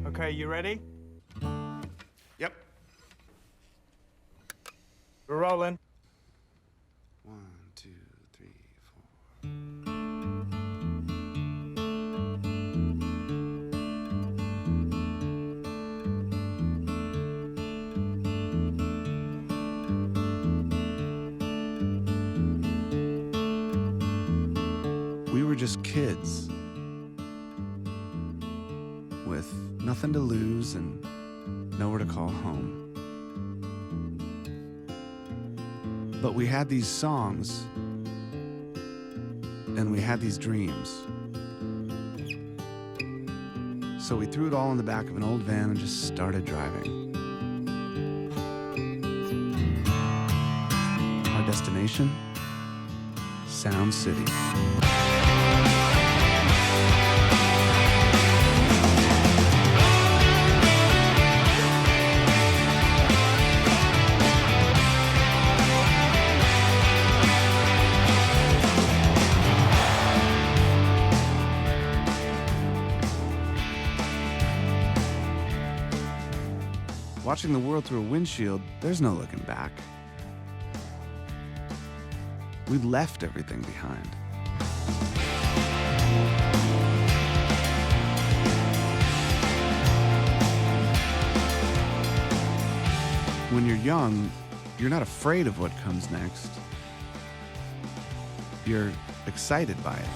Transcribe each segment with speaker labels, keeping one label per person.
Speaker 1: Okay, you ready?
Speaker 2: Yep.
Speaker 1: We're rolling.
Speaker 2: 1, 2, 3, 4. We were just kids with nothing to lose and nowhere to call home. But we had these songs and we had these dreams. So we threw it all in the back of an old van and just started driving. Our destination? Sound City. Watching the world through a windshield, there's no looking back. We left everything behind. When you're young, you're not afraid of what comes next. You're excited by it.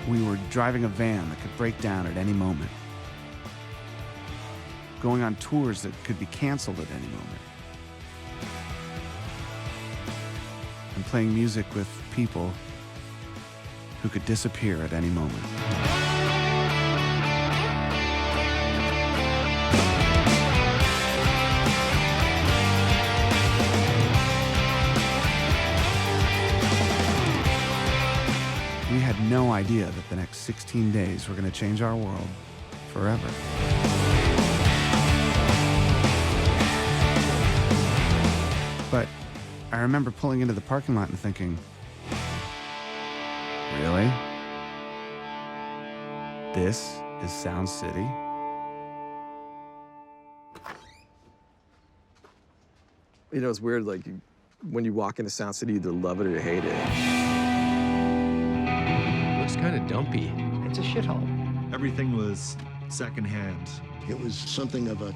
Speaker 2: We were driving a van that could break down at any moment. Going on tours that could be canceled at any moment. And playing music with people who could disappear at any moment. We had no idea that the next 16 days were going to change our world forever. But I remember pulling into the parking lot and thinking, really? This is Sound City?
Speaker 3: You know, it's weird, like, when you walk into Sound City, you either love it or you hate it.
Speaker 4: Looks kind of dumpy.
Speaker 5: It's a shithole.
Speaker 6: Everything was secondhand.
Speaker 5: It was something of a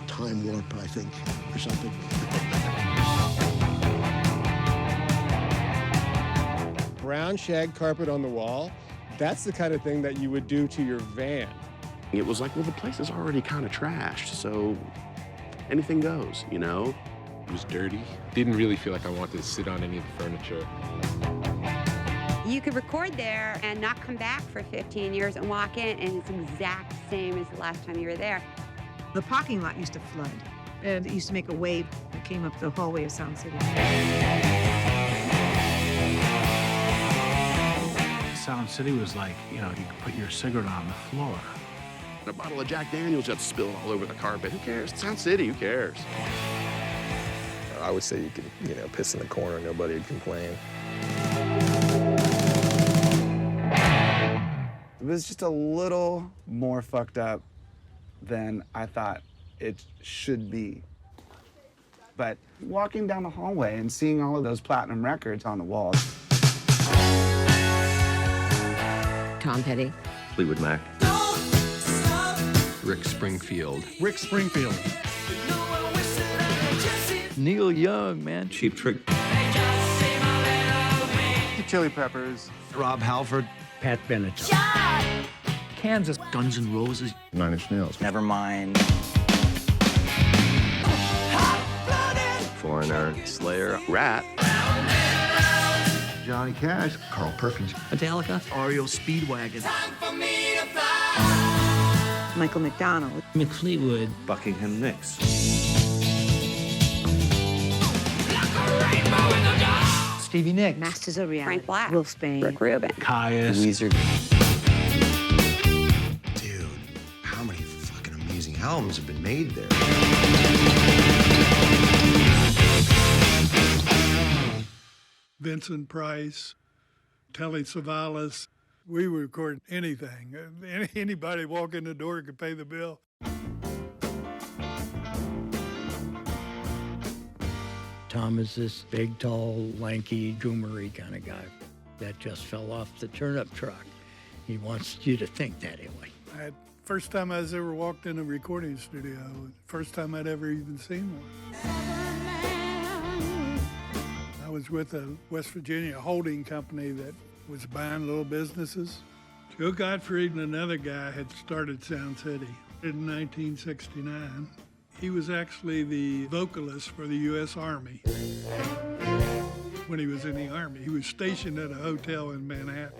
Speaker 5: time warp, I think, or something.
Speaker 7: Brown shag carpet on the wall, that's the kind of thing that you would do to your van.
Speaker 8: It was like, well, the place is already kind of trashed, so anything goes, you know?
Speaker 4: It was dirty. Didn't really feel like I wanted to sit on any of the furniture.
Speaker 9: You could record there and not come back for 15 years and walk in, and it's exact same as the last time you were there.
Speaker 10: The parking lot used to flood, and it used to make a wave that came up the hallway of Sound City.
Speaker 1: Sound City was like, you know, you could put your cigarette on the floor.
Speaker 8: A bottle of Jack Daniels got spilled all over the carpet. Who cares? It's Sound City, who cares?
Speaker 3: I would say you could, you know, piss in the corner, nobody would complain.
Speaker 2: It was just a little more fucked up than I thought it should be. But walking down the hallway and seeing all of those platinum records on the walls.
Speaker 9: Tom Petty.
Speaker 4: Fleetwood Mac. Rick Springfield.
Speaker 6: Rick Springfield.
Speaker 5: Neil Young, man.
Speaker 4: Cheap Trick.
Speaker 2: The Chili Peppers.
Speaker 6: Rob Halford.
Speaker 5: Pat Bennett. Kansas. Guns N' Roses.
Speaker 6: Nine Inch Nails.
Speaker 5: Nevermind.
Speaker 4: Foreigner.
Speaker 8: Slayer, Rat.
Speaker 6: Johnny Cash.
Speaker 5: Carl Perkins. Metallica. REO Speedwagon.
Speaker 10: Michael McDonald.
Speaker 5: Mick Fleetwood.
Speaker 4: Buckingham Nicks.
Speaker 10: Stevie Nicks.
Speaker 9: Masters of Reality. Frank Black.
Speaker 10: Wolf Spain.
Speaker 9: Rick Rubin.
Speaker 5: Caius.
Speaker 4: Weezer.
Speaker 2: Dude, how many fucking amazing albums have been made there?
Speaker 11: Vincent Price, Telly Savalas. We would record anything. Anybody walk in the door could pay the bill.
Speaker 12: Tom is this big, tall, lanky, goomery kind of guy that just fell off the turnip truck. He wants you to think that anyway.
Speaker 11: First time I was ever walked in a recording studio, first time I'd ever even seen one. I was with a West Virginia holding company that was buying little businesses. Joe Gottfried and another guy had started Sound City in 1969. He was actually the vocalist for the U.S. Army. When he was in the Army, he was stationed at a hotel in Manhattan.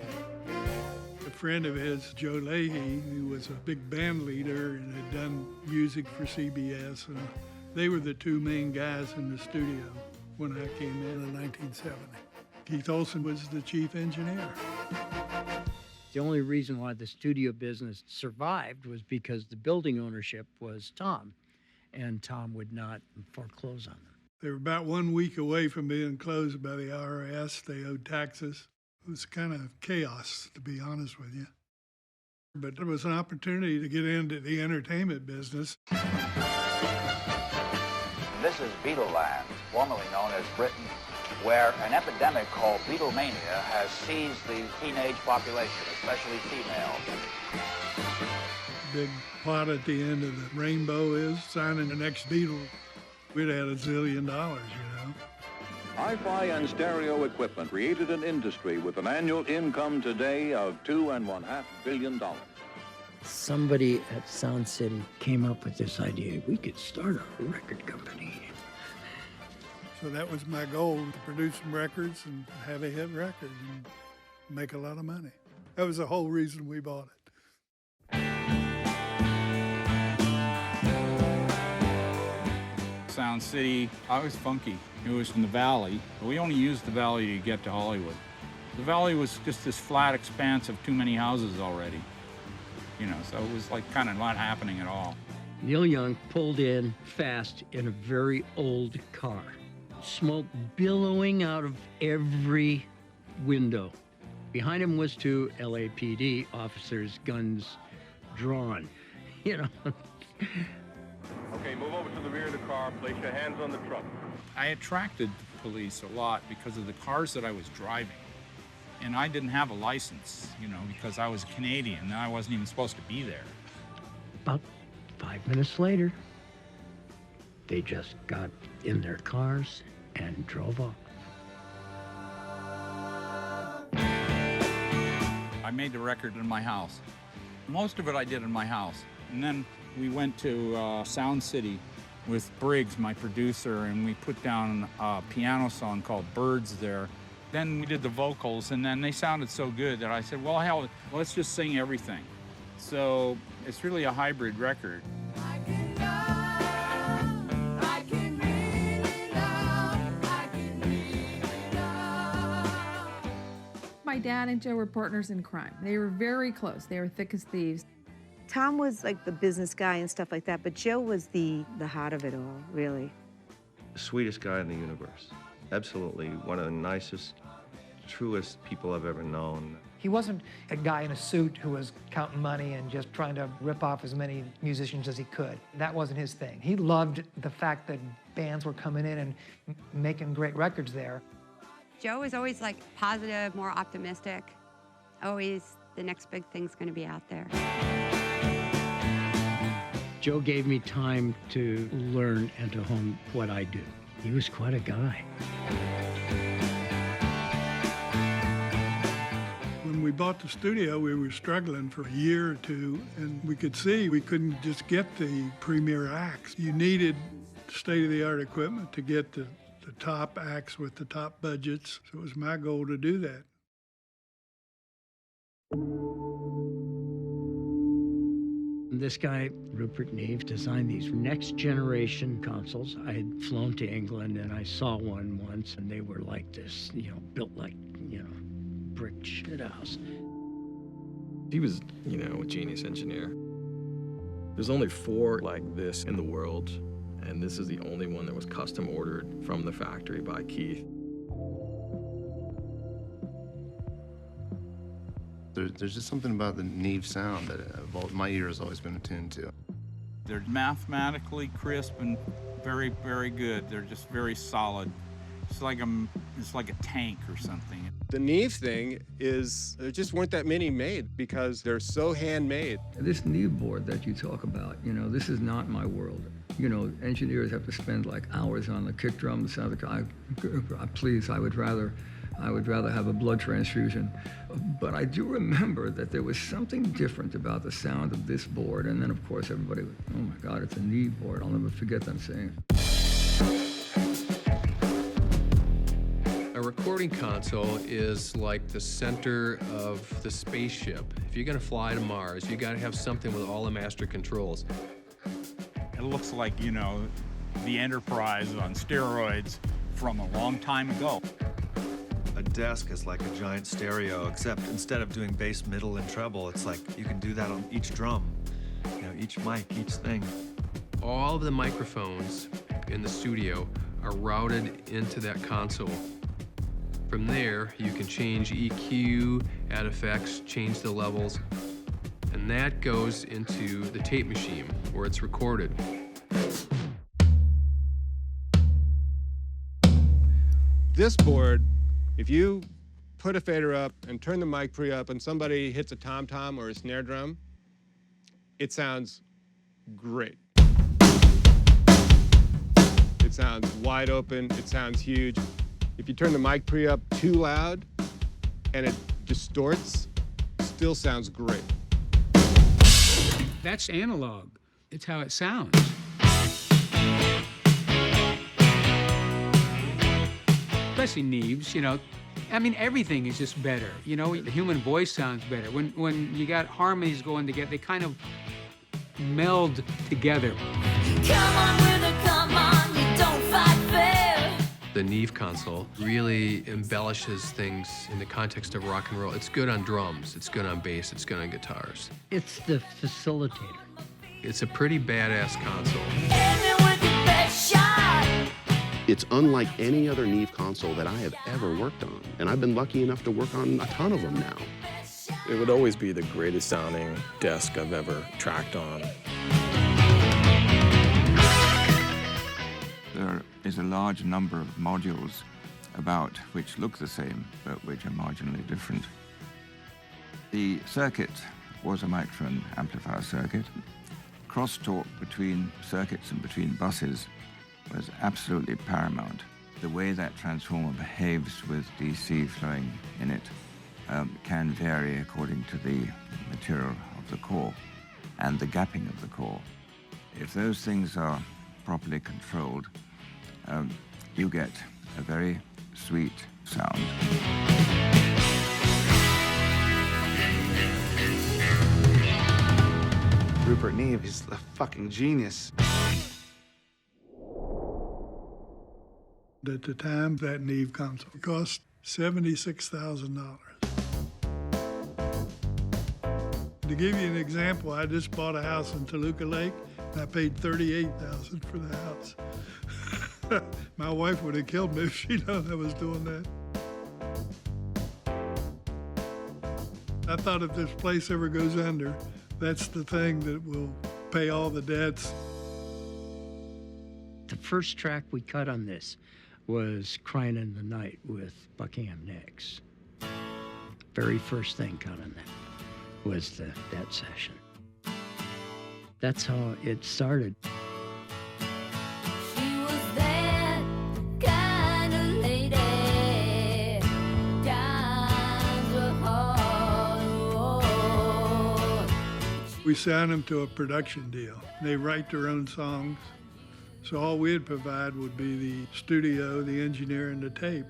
Speaker 11: A friend of his, Joe Leahy, who was a big band leader and had done music for CBS, and they were the two main guys in the studio when I came in 1970. Keith Olsen was the chief engineer.
Speaker 12: The only reason why the studio business survived was because the building ownership was Tom, and Tom would not foreclose on them.
Speaker 11: They were about 1 week away from being closed by the IRS. They owed taxes. It was kind of chaos, to be honest with you. But it was an opportunity to get into the entertainment business.
Speaker 13: This is Beatleland, formerly known as Britain, where an epidemic called Beatlemania has seized the teenage population, especially females.
Speaker 11: Big plot at the end of the rainbow is signing the next Beatle. We'd had $1 zillion, you know.
Speaker 14: Hi-Fi and stereo equipment created an industry with an annual income today of $2.5 billion.
Speaker 12: Somebody at Sound City came up with this idea. We could start a record company.
Speaker 11: So that was my goal, to produce some records and have a hit record and make a lot of money. That was the whole reason we bought it.
Speaker 15: Sound City, I was funky. It was in the Valley. We only used the Valley to get to Hollywood. The Valley was just this flat expanse of too many houses already. You know, so it was like kind of not happening at all.
Speaker 12: Neil Young pulled in fast in a very old car. Smoke billowing out of every window. Behind him was two LAPD officers, guns drawn. You know.
Speaker 14: Okay, move over to the rear of the car. Place your hands on the truck.
Speaker 15: I attracted the police a lot because of the cars that I was driving. And I didn't have a license, you know, because I was Canadian and I wasn't even supposed to be there.
Speaker 12: About 5 minutes later, they just got in their cars and drove off.
Speaker 15: I made the record in my house. Most of it I did in my house. And then we went to Sound City with Briggs, my producer, and we put down a piano song called Birds there. Then we did the vocals, and then they sounded so good that I said, well, hell, let's just sing everything. So it's really a hybrid record.
Speaker 16: My dad and Joe were partners in crime. They were very close. They were thick as thieves.
Speaker 10: Tom was like the business guy and stuff like that, but Joe was the heart of it all, really.
Speaker 17: The sweetest guy in the universe. Absolutely one of the nicest, truest people I've ever known.
Speaker 18: He wasn't a guy in a suit who was counting money and just trying to rip off as many musicians as he could. That wasn't his thing. He loved the fact that bands were coming in and making great records there.
Speaker 9: Joe was always like positive, more optimistic. Always the next big thing's going to be out there.
Speaker 12: Joe gave me time to learn and to hone what I do. He was quite a guy.
Speaker 11: When we bought the studio, we were struggling for a year or two, and we could see we couldn't just get the premier acts. You needed state-of-the-art equipment to get the top acts with the top budgets. So it was my goal to do that.
Speaker 12: This guy, Rupert Neve, designed these next generation consoles. I had flown to England and I saw one once, and they were like this, you know, built like, you know, brick shit house.
Speaker 3: He was, you know, a genius engineer. There's only 4 like this in the world, and this is the only one that was custom ordered from the factory by Keith.
Speaker 6: There's just something about the Neve sound that my ear has always been attuned to.
Speaker 15: They're mathematically crisp and very, very good. They're just very solid. It's like a tank or something.
Speaker 7: The Neve thing is, there just weren't that many made because they're so handmade.
Speaker 12: This Neve board that you talk about, you know, this is not my world. You know, engineers have to spend like hours on the kick drum. The sound please, I would rather have a blood transfusion. But I do remember that there was something different about the sound of this board. And then, of course, everybody was, oh my God, it's a Neve board. I'll never forget them saying it.
Speaker 4: A recording console is like the center of the spaceship. If you're gonna fly to Mars, you gotta have something with all the master controls.
Speaker 15: It looks like, you know, the Enterprise on steroids from a long time ago.
Speaker 6: A desk is like a giant stereo, except instead of doing bass, middle, and treble, it's like you can do that on each drum. You know, each mic, each thing.
Speaker 4: All of the microphones in the studio are routed into that console. From there, you can change EQ, add effects, change the levels, and that goes into the tape machine where it's recorded.
Speaker 7: This board, if you put a fader up and turn the mic pre up and somebody hits a tom-tom or a snare drum, it sounds great. It sounds wide open, it sounds huge. If you turn the mic pre up too loud and it distorts, still sounds great.
Speaker 19: That's analog. It's how it sounds. Especially Neves, you know. I mean, everything is just better. You know, the human voice sounds better. When you got harmonies going together, they kind of meld together.
Speaker 20: Come on with a come on, you don't fight fair.
Speaker 4: The Neve console really embellishes things in the context of rock and roll. It's good on drums, it's good on bass, it's good on guitars.
Speaker 12: It's the facilitator.
Speaker 4: It's a pretty badass console.
Speaker 8: It's unlike any other Neve console that I have ever worked on, and I've been lucky enough to work on a ton of them now.
Speaker 3: It would always be the greatest sounding desk I've ever tracked on.
Speaker 21: There is a large number of modules about which look the same, but which are marginally different. The circuit was a microphone amplifier circuit. Crosstalk between circuits and between buses was absolutely paramount. The way that transformer behaves with DC flowing in it can vary according to the material of the core and the gapping of the core. If those things are properly controlled, you get a very sweet sound.
Speaker 2: Rupert Neve is a fucking genius.
Speaker 11: At the time, that Neve console cost $76,000. To give you an example, I just bought a house in Toluca Lake, and I paid $38,000 for the house. My wife would have killed me if she'd known I was doing that. I thought if this place ever goes under, that's the thing that will pay all the debts.
Speaker 12: The first track we cut on this was Crying in the Night with Buckingham Nicks. Very first thing cut on that was that session. That's how it started.
Speaker 11: We signed them to a production deal. They write their own songs. So all we'd provide would be the studio, the engineer, and the tape.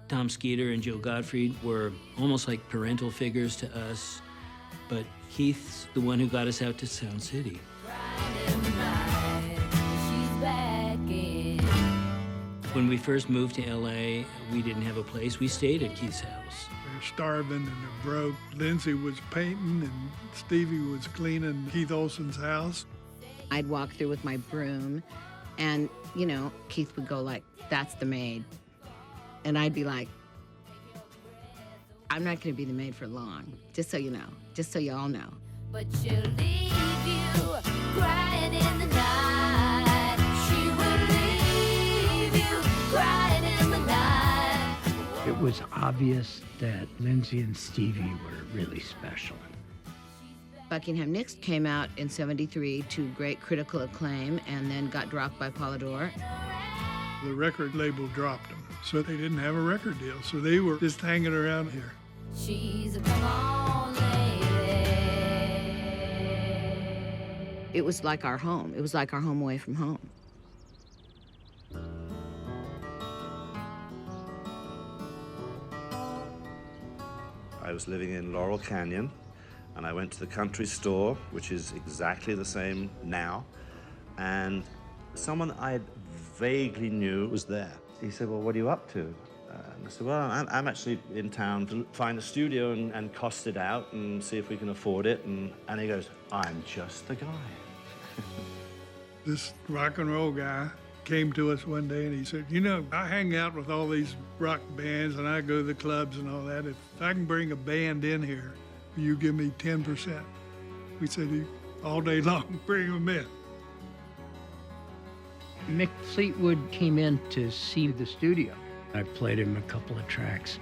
Speaker 22: Tom Skeeter and Joe Gottfried were almost like parental figures to us, but Keith's the one who got us out to Sound City. When we first moved to LA, we didn't have a place. We stayed at Keith's house.
Speaker 11: They're starving and they're broke. Lindsay was painting and Stevie was cleaning Keith Olsen's house.
Speaker 23: I'd walk through with my broom and, you know, Keith would go like, "That's the maid." And I'd be like, I'm not going to be the maid for long, just so you know, just so you all know.
Speaker 20: But she'll leave you crying in the night. She will leave you crying in the night.
Speaker 12: It was obvious that Lindsay and Stevie were really special.
Speaker 23: Buckingham Nicks came out in '73 to great critical acclaim and then got dropped by Polydor.
Speaker 11: The record label dropped them, so they didn't have a record deal. So they were just hanging around here.
Speaker 20: She's a come on lady.
Speaker 23: It was like our home. It was like our home away from home.
Speaker 1: I was living in Laurel Canyon, and I went to the country store, which is exactly the same now, and someone I vaguely knew was there. He said, well, what are you up to? And I said, well, I'm actually in town to find a studio and cost it out and see if we can afford it. And he goes, I'm just the guy.
Speaker 11: This rock and roll guy came to us one day and he said, you know, I hang out with all these rock bands and I go to the clubs and all that. If I can bring a band in here, will you give me 10%? We said, all day long, bring them in.
Speaker 12: Mick Fleetwood came in to see the studio. I played him a couple of tracks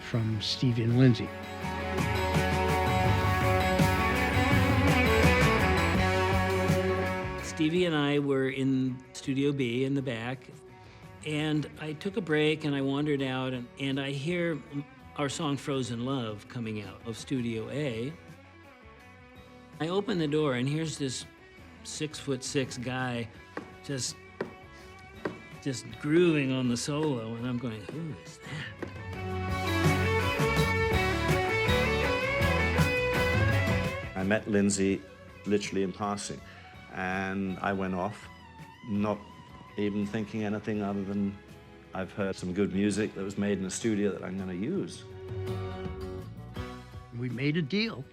Speaker 12: from Stevie and Lindsay.
Speaker 22: Stevie and I were in Studio B in the back, and I took a break and I wandered out, and I hear our song Frozen Love coming out of Studio A. I open the door and here's this 6'6" guy just grooving on the solo, and I'm going, who is that?
Speaker 1: I met Lindsay literally in passing, and I went off, not even thinking anything other than I've heard some good music that was made in a studio that I'm going to use.
Speaker 12: We made a deal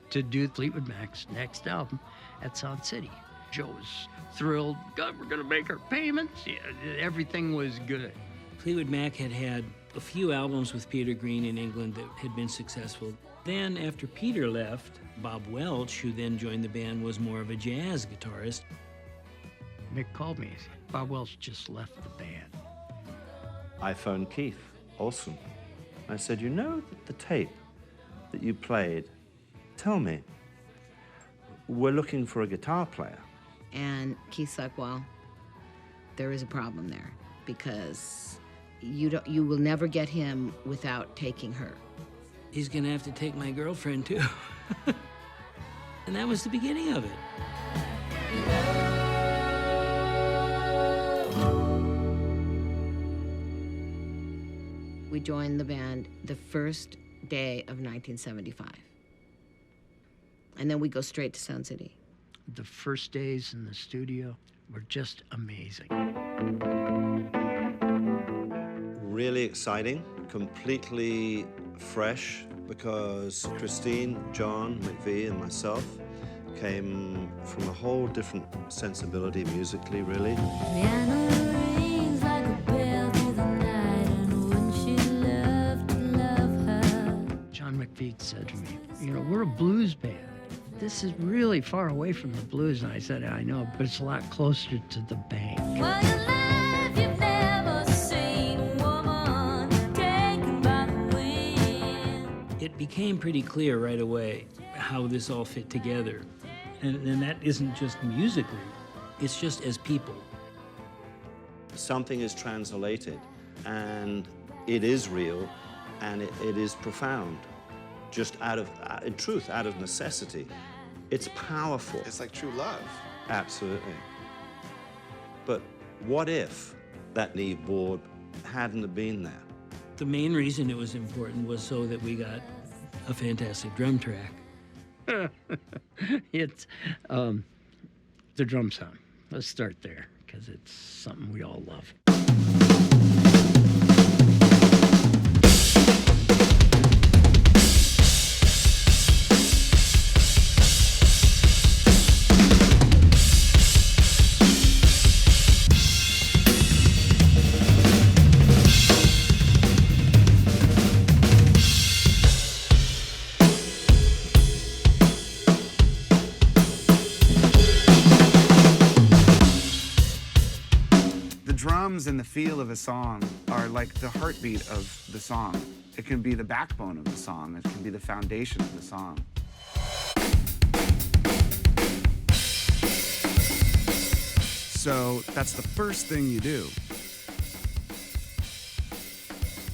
Speaker 12: to do Fleetwood Mac's next album at Sound City. Joe was thrilled. God, we're going to make our payments. Yeah, everything was good.
Speaker 22: Fleetwood Mac had had a few albums with Peter Green in England that had been successful. Then, after Peter left, Bob Welch, who then joined the band, was more of a jazz guitarist.
Speaker 12: Mick called me. Bob Welch just left the band.
Speaker 1: I phoned Keith Olsen. I said, you know the tape that you played? Tell me. We're looking for a guitar player.
Speaker 23: And Keith's like, well, there is a problem there because you will never get him without taking her.
Speaker 22: He's gonna have to take my girlfriend too. And that was the beginning of it.
Speaker 23: We joined the band the first day of 1975. And then we go straight to Sound City.
Speaker 12: The first days in the studio were just amazing.
Speaker 1: Really exciting, completely fresh, because Christine, John, McVie, and myself came from a whole different sensibility musically, really.
Speaker 12: John McVie said to me, you know, we're a blues band. This is really far away from the blues. And I said, I know, but it's a lot closer to the bank.
Speaker 20: Well, you laugh, you've never seen a woman taken by the wind.
Speaker 22: It became pretty clear right away how this all fit together. And that isn't just musically, it's just as people.
Speaker 1: Something is translated, and it is real, and it is profound. Just out of, in truth, out of necessity. It's powerful.
Speaker 2: It's like true love.
Speaker 1: Absolutely. But what if that Neve board hadn't have been there?
Speaker 22: The main reason it was important was so that we got a fantastic drum track.
Speaker 12: It's the drum sound. Let's start there, because it's something we all love.
Speaker 2: The drums and the feel of a song are like the heartbeat of the song. It can be the backbone of the song. It can be the foundation of the song. So that's the first thing you do.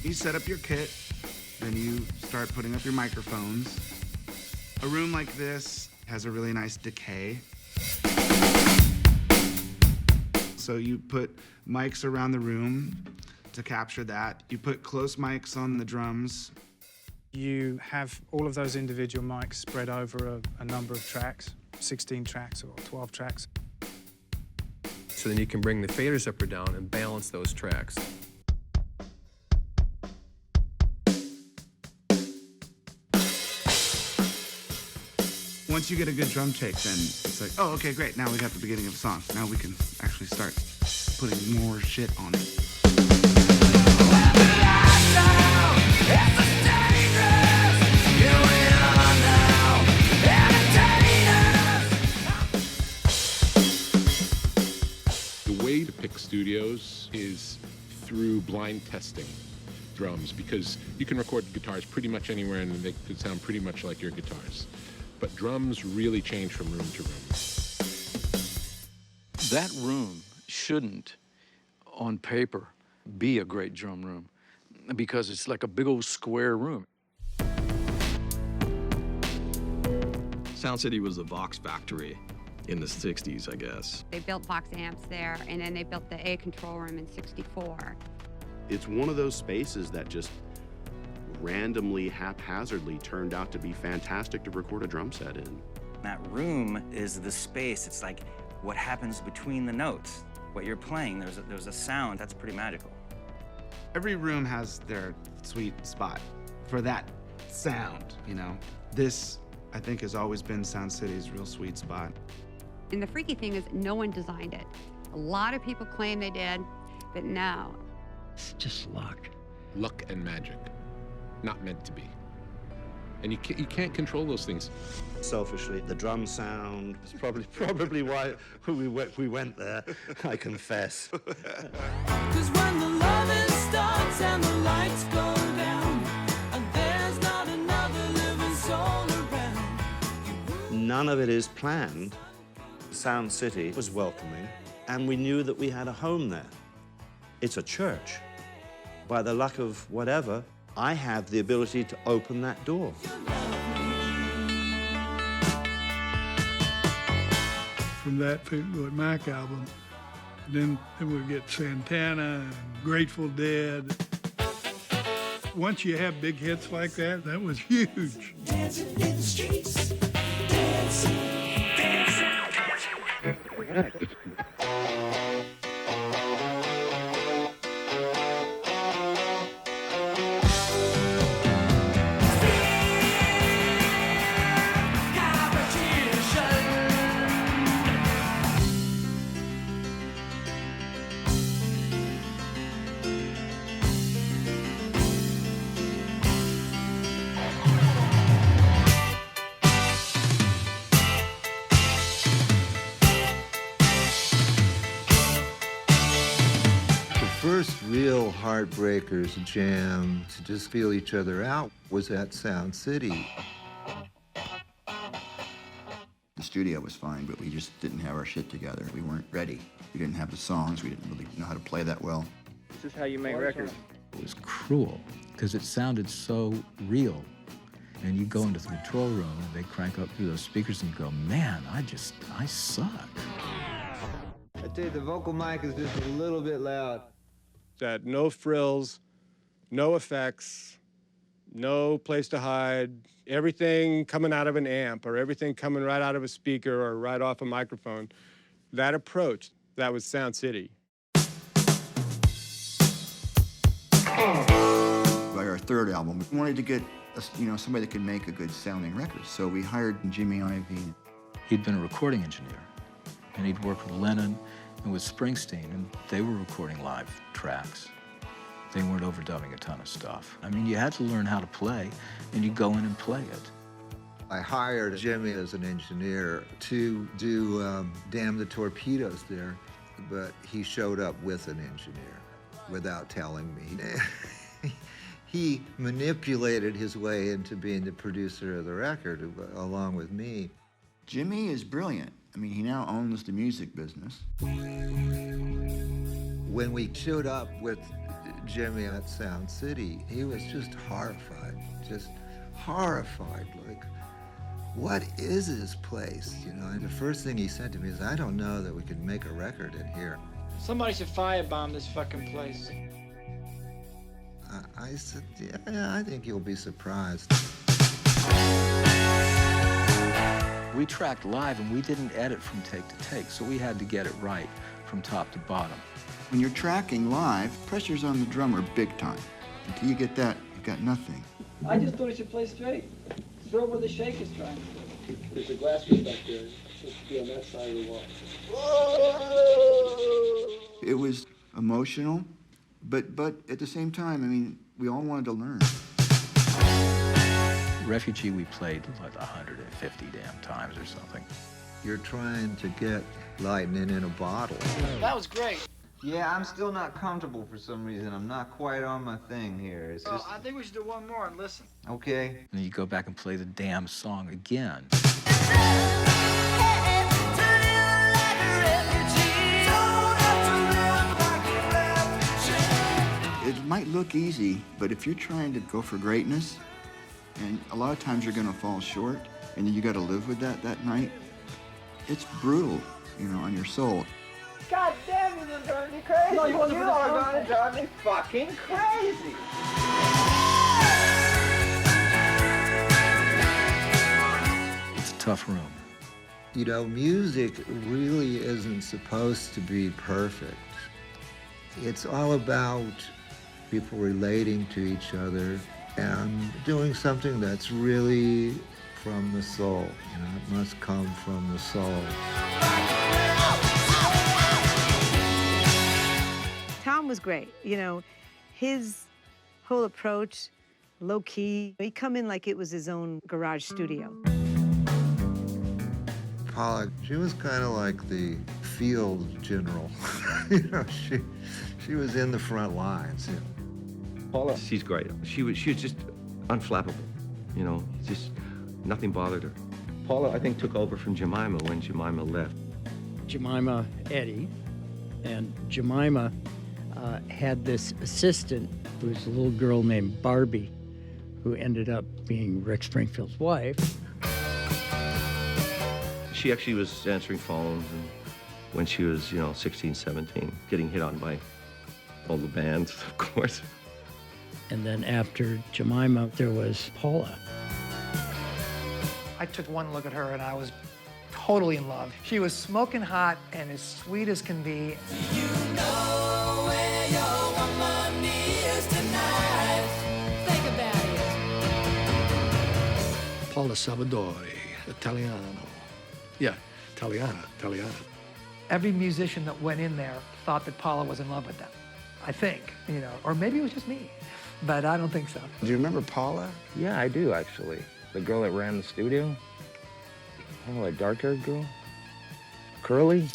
Speaker 2: You set up your kit, then you start putting up your microphones. A room like this has a really nice decay. So you put mics around the room to capture that. You put close mics on the drums.
Speaker 5: You have all of those individual mics spread over a number of tracks, 16 tracks or 12 tracks.
Speaker 4: So then you can bring the faders up or down and balance those tracks.
Speaker 2: Once you get a good drum take, then it's like, oh, okay, great. Now we got the beginning of a song. Now we can actually start putting more shit on it.
Speaker 13: The way to pick studios is through blind testing drums, because you can record guitars pretty much anywhere and they could sound pretty much like your guitars. But drums really change from room to room.
Speaker 14: That room shouldn't, on paper, be a great drum room because it's like a big old square room.
Speaker 3: Sound City was the Vox factory in the 60s, I guess.
Speaker 9: They built Vox amps there, and then they built the A control room in '64.
Speaker 8: It's one of those spaces that just randomly, haphazardly turned out to be fantastic to record a drum set in.
Speaker 24: That room is the space. It's like what happens between the notes. What you're playing, there's a sound that's pretty magical.
Speaker 2: Every room has their sweet spot for that sound, you know? This, I think, has always been Sound City's real sweet spot.
Speaker 9: And the freaky thing is no one designed it. A lot of people claim they did, but no.
Speaker 12: It's just luck.
Speaker 13: Luck and magic. Not meant to be. And you can't control those things.
Speaker 1: Selfishly, the drum sound is probably why we went there, I confess.
Speaker 20: 'Cause when the loving starts and the lights go down, and there's not another living soul around.
Speaker 1: None of it is planned. Sound City was welcoming, and we knew that we had a home there. It's a church. By the luck of whatever, I have the ability to open that door.
Speaker 11: From that Fleetwood Mac album, then we'd get Santana and Grateful Dead. Once you have big hits like that, that was huge.
Speaker 20: Dancing in the streets, dancing, dancing, dancing.
Speaker 25: First real Heartbreakers jam to just feel each other out was at Sound City.
Speaker 26: The studio was fine, but we just didn't have our shit together. We weren't ready. We didn't have the songs. We didn't really know how to play that well.
Speaker 27: This is how you make records.
Speaker 28: It was cruel because it sounded so real. And you go into the control room and they crank up through those speakers and you go, man, I suck.
Speaker 27: I tell you, the vocal mic is just a little bit loud.
Speaker 7: That no frills, no effects, no place to hide, everything coming out of an amp or everything coming right out of a speaker or right off a microphone. That approach, that was Sound City.
Speaker 26: By our third album, we wanted to get somebody that could make a good sounding record. So we hired Jimmy Iovine.
Speaker 28: He'd been a recording engineer and he'd worked with Lennon and with Springsteen, and they were recording live tracks. They weren't overdubbing a ton of stuff. I mean, you had to learn how to play, and you go in and play it.
Speaker 25: I hired Jimmy as an engineer to do Damn the Torpedoes there. but he showed up with an engineer without telling me. He manipulated his way into being the producer of the record along with me.
Speaker 26: Jimmy is brilliant. I mean, he now owns the music business.
Speaker 25: When we showed up with Jimmy at Sound City, he was just horrified, like, what is this place? You know, and the first thing he said to me is, I don't know that we could make a record in here.
Speaker 6: Somebody should firebomb this fucking place.
Speaker 25: I said, yeah, I think you'll be surprised.
Speaker 28: We tracked live and we didn't edit from take to take, so we had to get it right from top to bottom.
Speaker 26: When you're tracking live, pressure's on the drummer big time. Until you get that, you've got nothing.
Speaker 6: I just thought he should play straight. Throw where the shake is trying to do.
Speaker 10: There's a glass room back there. It's supposed to be on that side of the wall.
Speaker 26: It was emotional, but at the same time, I mean, we all wanted to learn.
Speaker 28: Refugee we played like 150 damn times or something.
Speaker 25: You're trying to get lightning in a bottle.
Speaker 6: That was great.
Speaker 27: Yeah, I'm still not comfortable for some reason. I'm not quite on my thing here. It's just...
Speaker 6: I think we should do one more and listen.
Speaker 27: Okay.
Speaker 28: And you go back and play the damn song again.
Speaker 26: It might look easy, but if you're trying to go for greatness, and a lot of times you're gonna fall short, and then you gotta live with that night, it's brutal, you know, on your soul.
Speaker 6: God damn, you're gonna drive me crazy. No, you are
Speaker 27: gonna drive me fucking crazy.
Speaker 28: It's a tough room.
Speaker 25: You know, music really isn't supposed to be perfect. It's all about people relating to each other and doing something that's really from the soul. You know, it must come from the soul.
Speaker 15: Tom was great. You know, his whole approach, low key. He'd come in like it was his own garage studio.
Speaker 25: Paula, she was kind of like the field general. You know, she was in the front lines. You know.
Speaker 16: Paula, she's great. She was just unflappable. You know, just nothing bothered her. Paula, I think, took over from Jemima when Jemima left.
Speaker 12: Jemima Eddy, and Jemima had this assistant who was a little girl named Barbie, who ended up being Rick Springfield's wife.
Speaker 16: She actually was answering phones and when she was, 16, 17, getting hit on by all the bands, of course.
Speaker 12: And then after Jemima, there was Paula.
Speaker 6: I took one look at her and I was totally in love. She was smoking hot and as sweet as can be.
Speaker 20: You know where your woman is tonight. Think about it.
Speaker 3: Paula Salvadori, Italiano. Yeah, Italiana.
Speaker 6: Every musician that went in there thought that Paula was in love with them. I think, or maybe it was just me, but I don't think so.
Speaker 2: Do you remember Paula?
Speaker 17: Yeah, I do, actually. The girl that ran the studio. Oh, a dark-haired girl? Curly?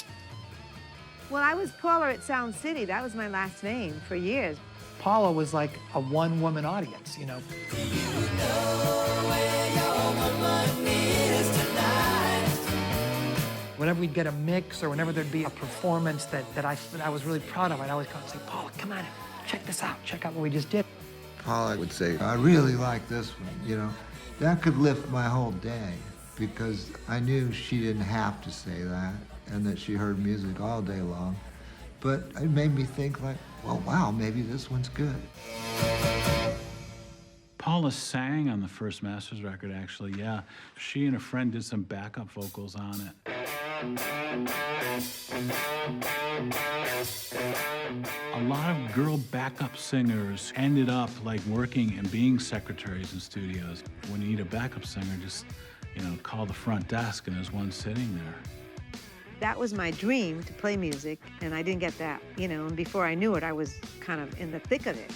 Speaker 15: Well, I was Paula at Sound City. That was my last name for years.
Speaker 6: Paula was like a one-woman audience,
Speaker 20: You know where your woman is tonight.
Speaker 6: Whenever we'd get a mix or whenever there'd be a performance that I was really proud of, I'd always come and say, Paula, come on in, check this out. Check out what we just did.
Speaker 25: Paula would say, I really like this one, That could lift my whole day because I knew she didn't have to say that and that she heard music all day long. But it made me think like, well, wow, maybe this one's good.
Speaker 18: Paula sang on the first Masters record, actually, yeah. She and a friend did some backup vocals on it. A lot of girl backup singers ended up like working and being secretaries in studios. When you need a backup singer, just, call the front desk and there's one sitting there.
Speaker 15: That was my dream, to play music, and I didn't get that, and before I knew it, I was kind of in the thick of it.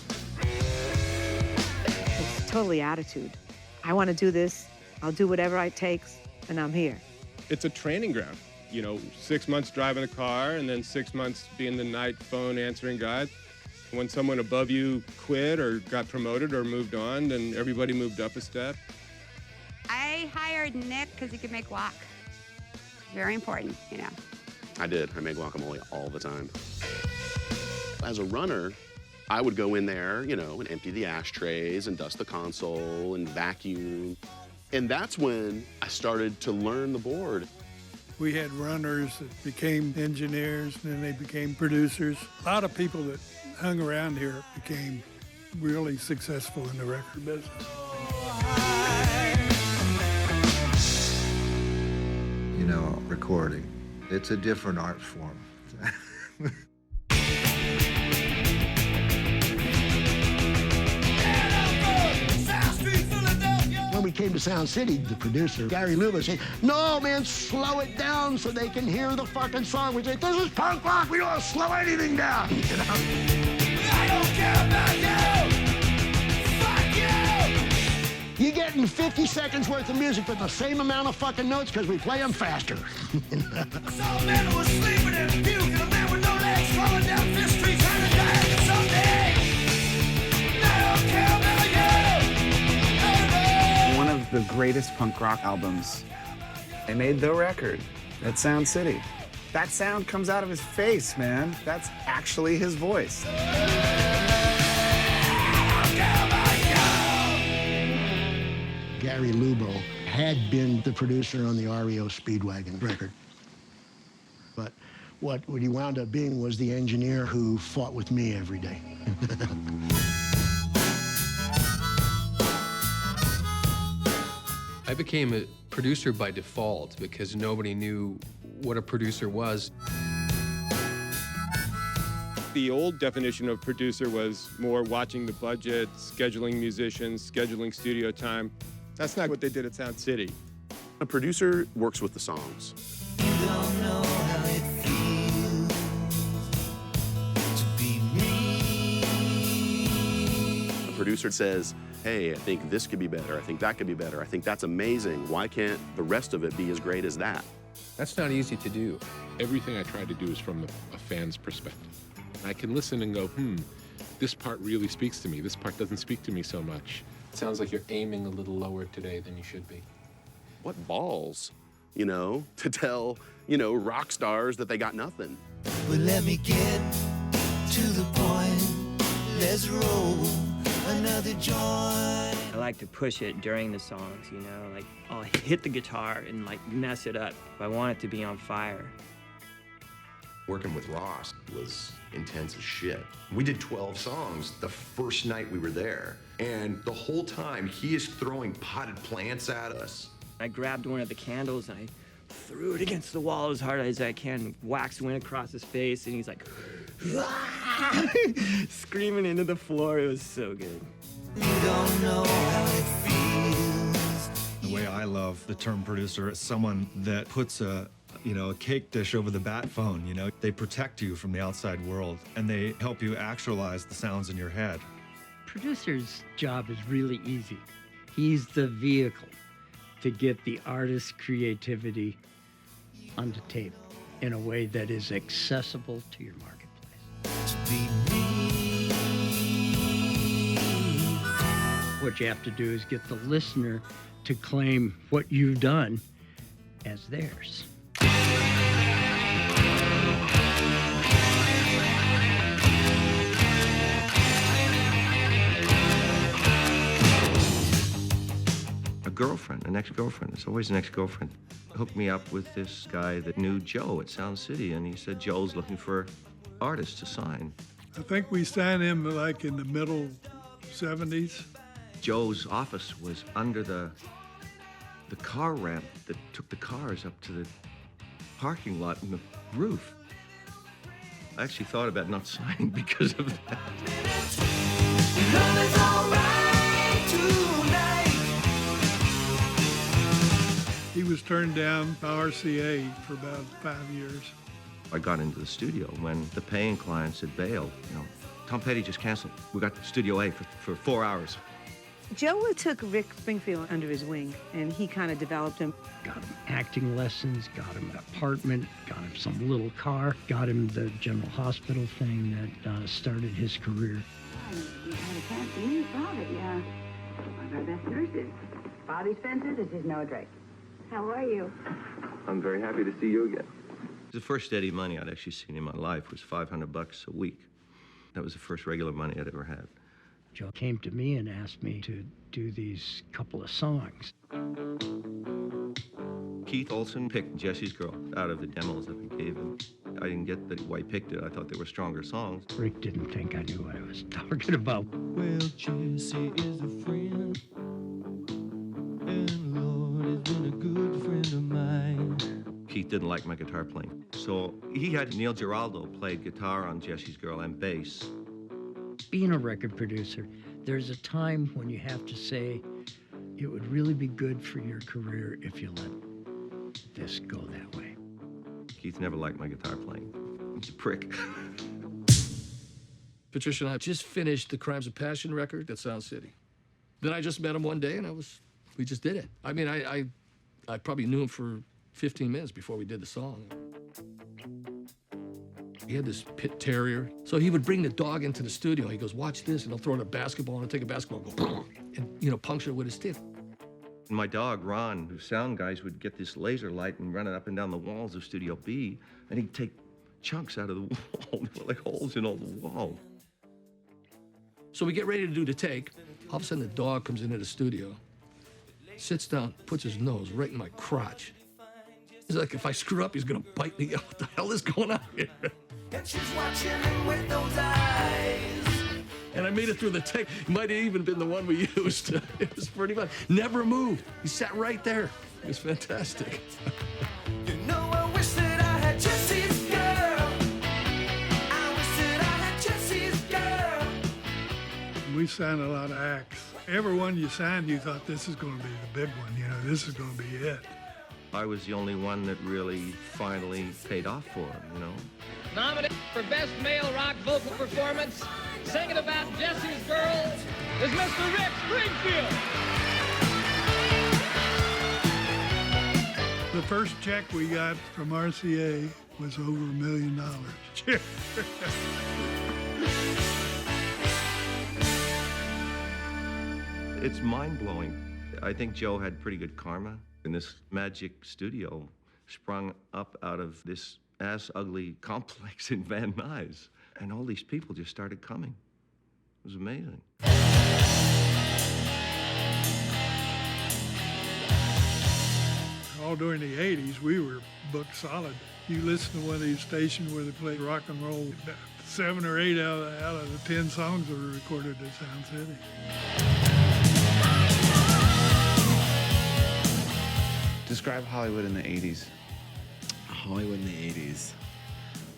Speaker 15: It's totally attitude. I want to do this, I'll do whatever it takes, and I'm here.
Speaker 7: It's a training ground you know, 6 months driving a car and then 6 months being the night phone answering guy. When someone above you quit or got promoted or moved on, then everybody moved up a step.
Speaker 9: I hired Nick because he could make guac. Very important, you know.
Speaker 4: I did. I made guacamole all the time. As a runner, I would go in there, you know, and empty the ashtrays and dust the console and vacuum. And that's when I started to learn the board.
Speaker 11: We had runners that became engineers, and then they became producers. A lot of people that hung around here became really successful in the record business.
Speaker 25: You know, recording. It's a different art form.
Speaker 5: When we came to Sound City, the producer, Gary Luba, said, no, man, slow it down so they can hear the fucking song. We said, this is punk rock. We don't slow anything down. You know? I don't care about you. Fuck you. You're getting 50 seconds worth of music with the same amount of fucking notes because we play them faster. Some man was sleeping and puking, a man with no legs falling down Fifth Street trying to die someday. I don't care about
Speaker 2: One of the greatest punk rock albums. They made the record at Sound City. That sound comes out of his face, man. That's actually his voice.
Speaker 5: Gary Lubo had been the producer on the REO Speedwagon record. But what he wound up being was the engineer who fought with me every day.
Speaker 8: I became a producer by default because nobody knew what a producer was.
Speaker 7: The old definition of producer was more watching the budget, scheduling musicians, scheduling studio time. That's not what they did at Sound City.
Speaker 4: A producer works with the songs.
Speaker 20: You don't know how it feels to be me.
Speaker 4: A producer says, hey, I think this could be better. I think that could be better. I think that's amazing. Why can't the rest of it be as great as that?
Speaker 8: That's not easy to do.
Speaker 13: Everything I try to do is from a fan's perspective. I can listen and go, this part really speaks to me. This part doesn't speak to me so much.
Speaker 8: It sounds like you're aiming a little lower today than you should be.
Speaker 4: What balls, you know, to tell, you know, rock stars that they got nothing.
Speaker 20: Well, let me get to the point. Let's roll another joint.
Speaker 14: I like to push it during the songs, you know, like I'll hit the guitar and like mess it up. I want it to be on fire.
Speaker 19: Working with Ross was intense as shit. We did 12 songs the first night we were there, and the whole time he is throwing potted plants at us.
Speaker 14: I grabbed one of the candles and I threw it against the wall as hard as I can. Wax went across his face and he's like, screaming into the floor. It was so good.
Speaker 20: You don't know how it feels.
Speaker 21: The way I love the term producer is someone that puts a cake dish over the bat phone, you know? They protect you from the outside world, and they help you actualize the sounds in your head.
Speaker 12: Producer's job is really easy. He's the vehicle to get the artist's creativity onto tape in a way that is accessible to your marketplace.
Speaker 20: To be me.
Speaker 12: What you have to do is get the listener to claim what you've done as theirs.
Speaker 16: Girlfriend, an ex-girlfriend. It's always an ex-girlfriend. Hooked me up with this guy that knew Joe at Sound City, and he said Joe's looking for artists to sign.
Speaker 11: I think we signed him like in the middle 70s.
Speaker 16: Joe's office was under the car ramp that took the cars up to the parking lot and the roof. I actually thought about not signing because of that.
Speaker 20: Love is alright tonight.
Speaker 11: He was turned down by RCA for about 5 years.
Speaker 16: I got into the studio when the paying clients had bailed. You know, Tom Petty just canceled. We got Studio A for 4 hours.
Speaker 15: Joe took Rick Springfield under his wing, and he kind of developed him.
Speaker 12: Got him acting lessons, got him an apartment, got him some little car, got him the General Hospital thing that started his career.
Speaker 1: You had a chance to meet Bobby, one of our best nurses. Bobby Spencer, this is Noah Drake. How are you?
Speaker 16: I'm very happy to see you again. The first steady money I'd actually seen in my life was $500 a week. That was the first regular money I'd ever had.
Speaker 12: Joe came to me and asked me to do these couple of songs.
Speaker 16: Keith Olsen picked Jesse's Girl out of the demos that we gave him. I didn't get that why he picked it. I thought they were stronger songs.
Speaker 12: Rick didn't think I knew what I was talking about.
Speaker 10: Well, Jesse is a friend, and Lord has been a good friend of mine.
Speaker 16: Keith didn't like my guitar playing. So he had Neil Giraldo play guitar on Jesse's Girl and bass.
Speaker 12: Being a record producer, there's a time when you have to say, it would really be good for your career if you let this go that way.
Speaker 16: Keith never liked my guitar playing. He's a prick.
Speaker 3: Patricia and I just finished the Crimes of Passion record at Sound City. Then I just met him one day and we just did it. I mean, I probably knew him for 15 minutes before we did the song. He had this pit terrier. So he would bring the dog into the studio. He goes, watch this, and he'll throw it a basketball, and he'll take a basketball and go, boom, and, puncture it with his stick.
Speaker 16: My dog, Ron, whose sound guys would get this laser light and run it up and down the walls of Studio B, and he'd take chunks out of the wall, like holes in all the wall.
Speaker 3: So we get ready to do the take. All of a sudden, the dog comes into the studio, sits down, puts his nose right in my crotch. It's like if I screw up, he's gonna bite me. What the hell is going on here?
Speaker 10: And she's watching him with those eyes.
Speaker 3: And I made it through the take. It might have even been the one we used. It was pretty fun. Never moved. He sat right there. It was fantastic.
Speaker 10: You know, I wish that I had Jesse's girl. I wish that I had Jesse's girl.
Speaker 11: We signed a lot of acts. Every one you signed, you thought this is going to be the big one. This is going to be it.
Speaker 16: I was the only one that really finally paid off for him,
Speaker 22: Nominated for Best Male Rock Vocal Performance, singing about Jesse's Girl, is Mr. Rick Springfield.
Speaker 11: The first check we got from RCA was over $1 million.
Speaker 16: It's mind-blowing. I think Joe had pretty good karma. And this magic studio sprung up out of this ass-ugly complex in Van Nuys. And all these people just started coming. It was amazing.
Speaker 11: All during the 80s, we were booked solid. You listen to one of these stations where they play rock and roll, 7 or 8 out of the 10 songs were recorded at Sound City.
Speaker 2: Describe Hollywood in the 80s.
Speaker 23: Hollywood in the 80s.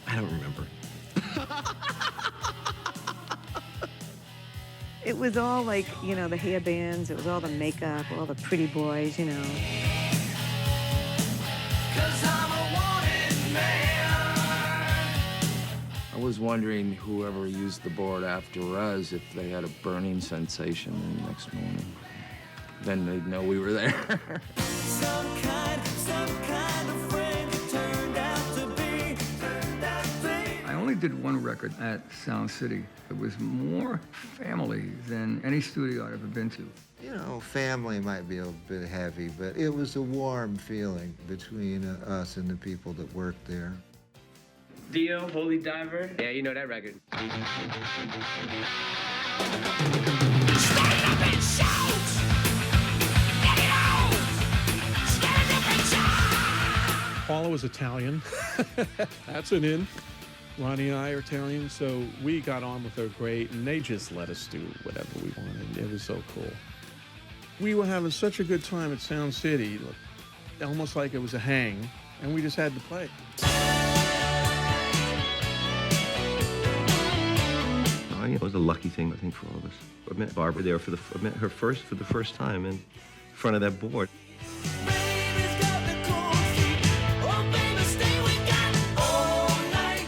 Speaker 23: I don't remember.
Speaker 15: It was all like, the hair bands, it was all the makeup, all the pretty boys,
Speaker 10: Cause I'm a wanted man.
Speaker 17: I was wondering whoever used the board after us if they had a burning sensation the next morning. Then they'd know we were there.
Speaker 10: Some kind of friend it turned out to be.
Speaker 24: I only did one record at Sound City. It was more family than any studio I'd ever been to.
Speaker 25: Family might be a bit heavy, but it was a warm feeling between us and the people that worked there.
Speaker 22: Dio, Holy Diver. Yeah, you know that record.
Speaker 10: Stand up and shout! Get it out! Stand up and shout!
Speaker 26: Paula was Italian. That's an in. Ronnie and I are Italian, so we got on with her great, and they just let us do whatever we wanted. It was so cool. We were having such a good time at Sound City, almost like it was a hang, and we just had to play.
Speaker 16: It was a lucky thing, I think, for all of us. I met Barbara there for the first time in front of that board.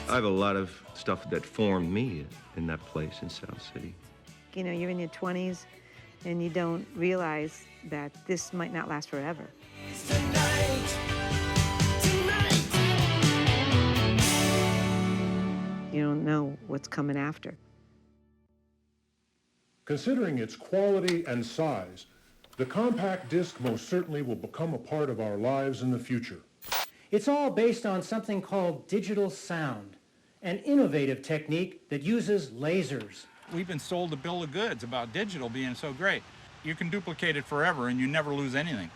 Speaker 16: I have a lot of stuff that formed me in that place in South City.
Speaker 15: You're in your 20s, and you don't realize that this might not last forever. You don't know what's coming after.
Speaker 5: Considering its quality and size, the compact disc most certainly will become a part of our lives in the future.
Speaker 6: It's all based on something called digital sound, an innovative technique that uses lasers.
Speaker 7: We've been sold a bill of goods about digital being so great. You can duplicate it forever and you never lose anything.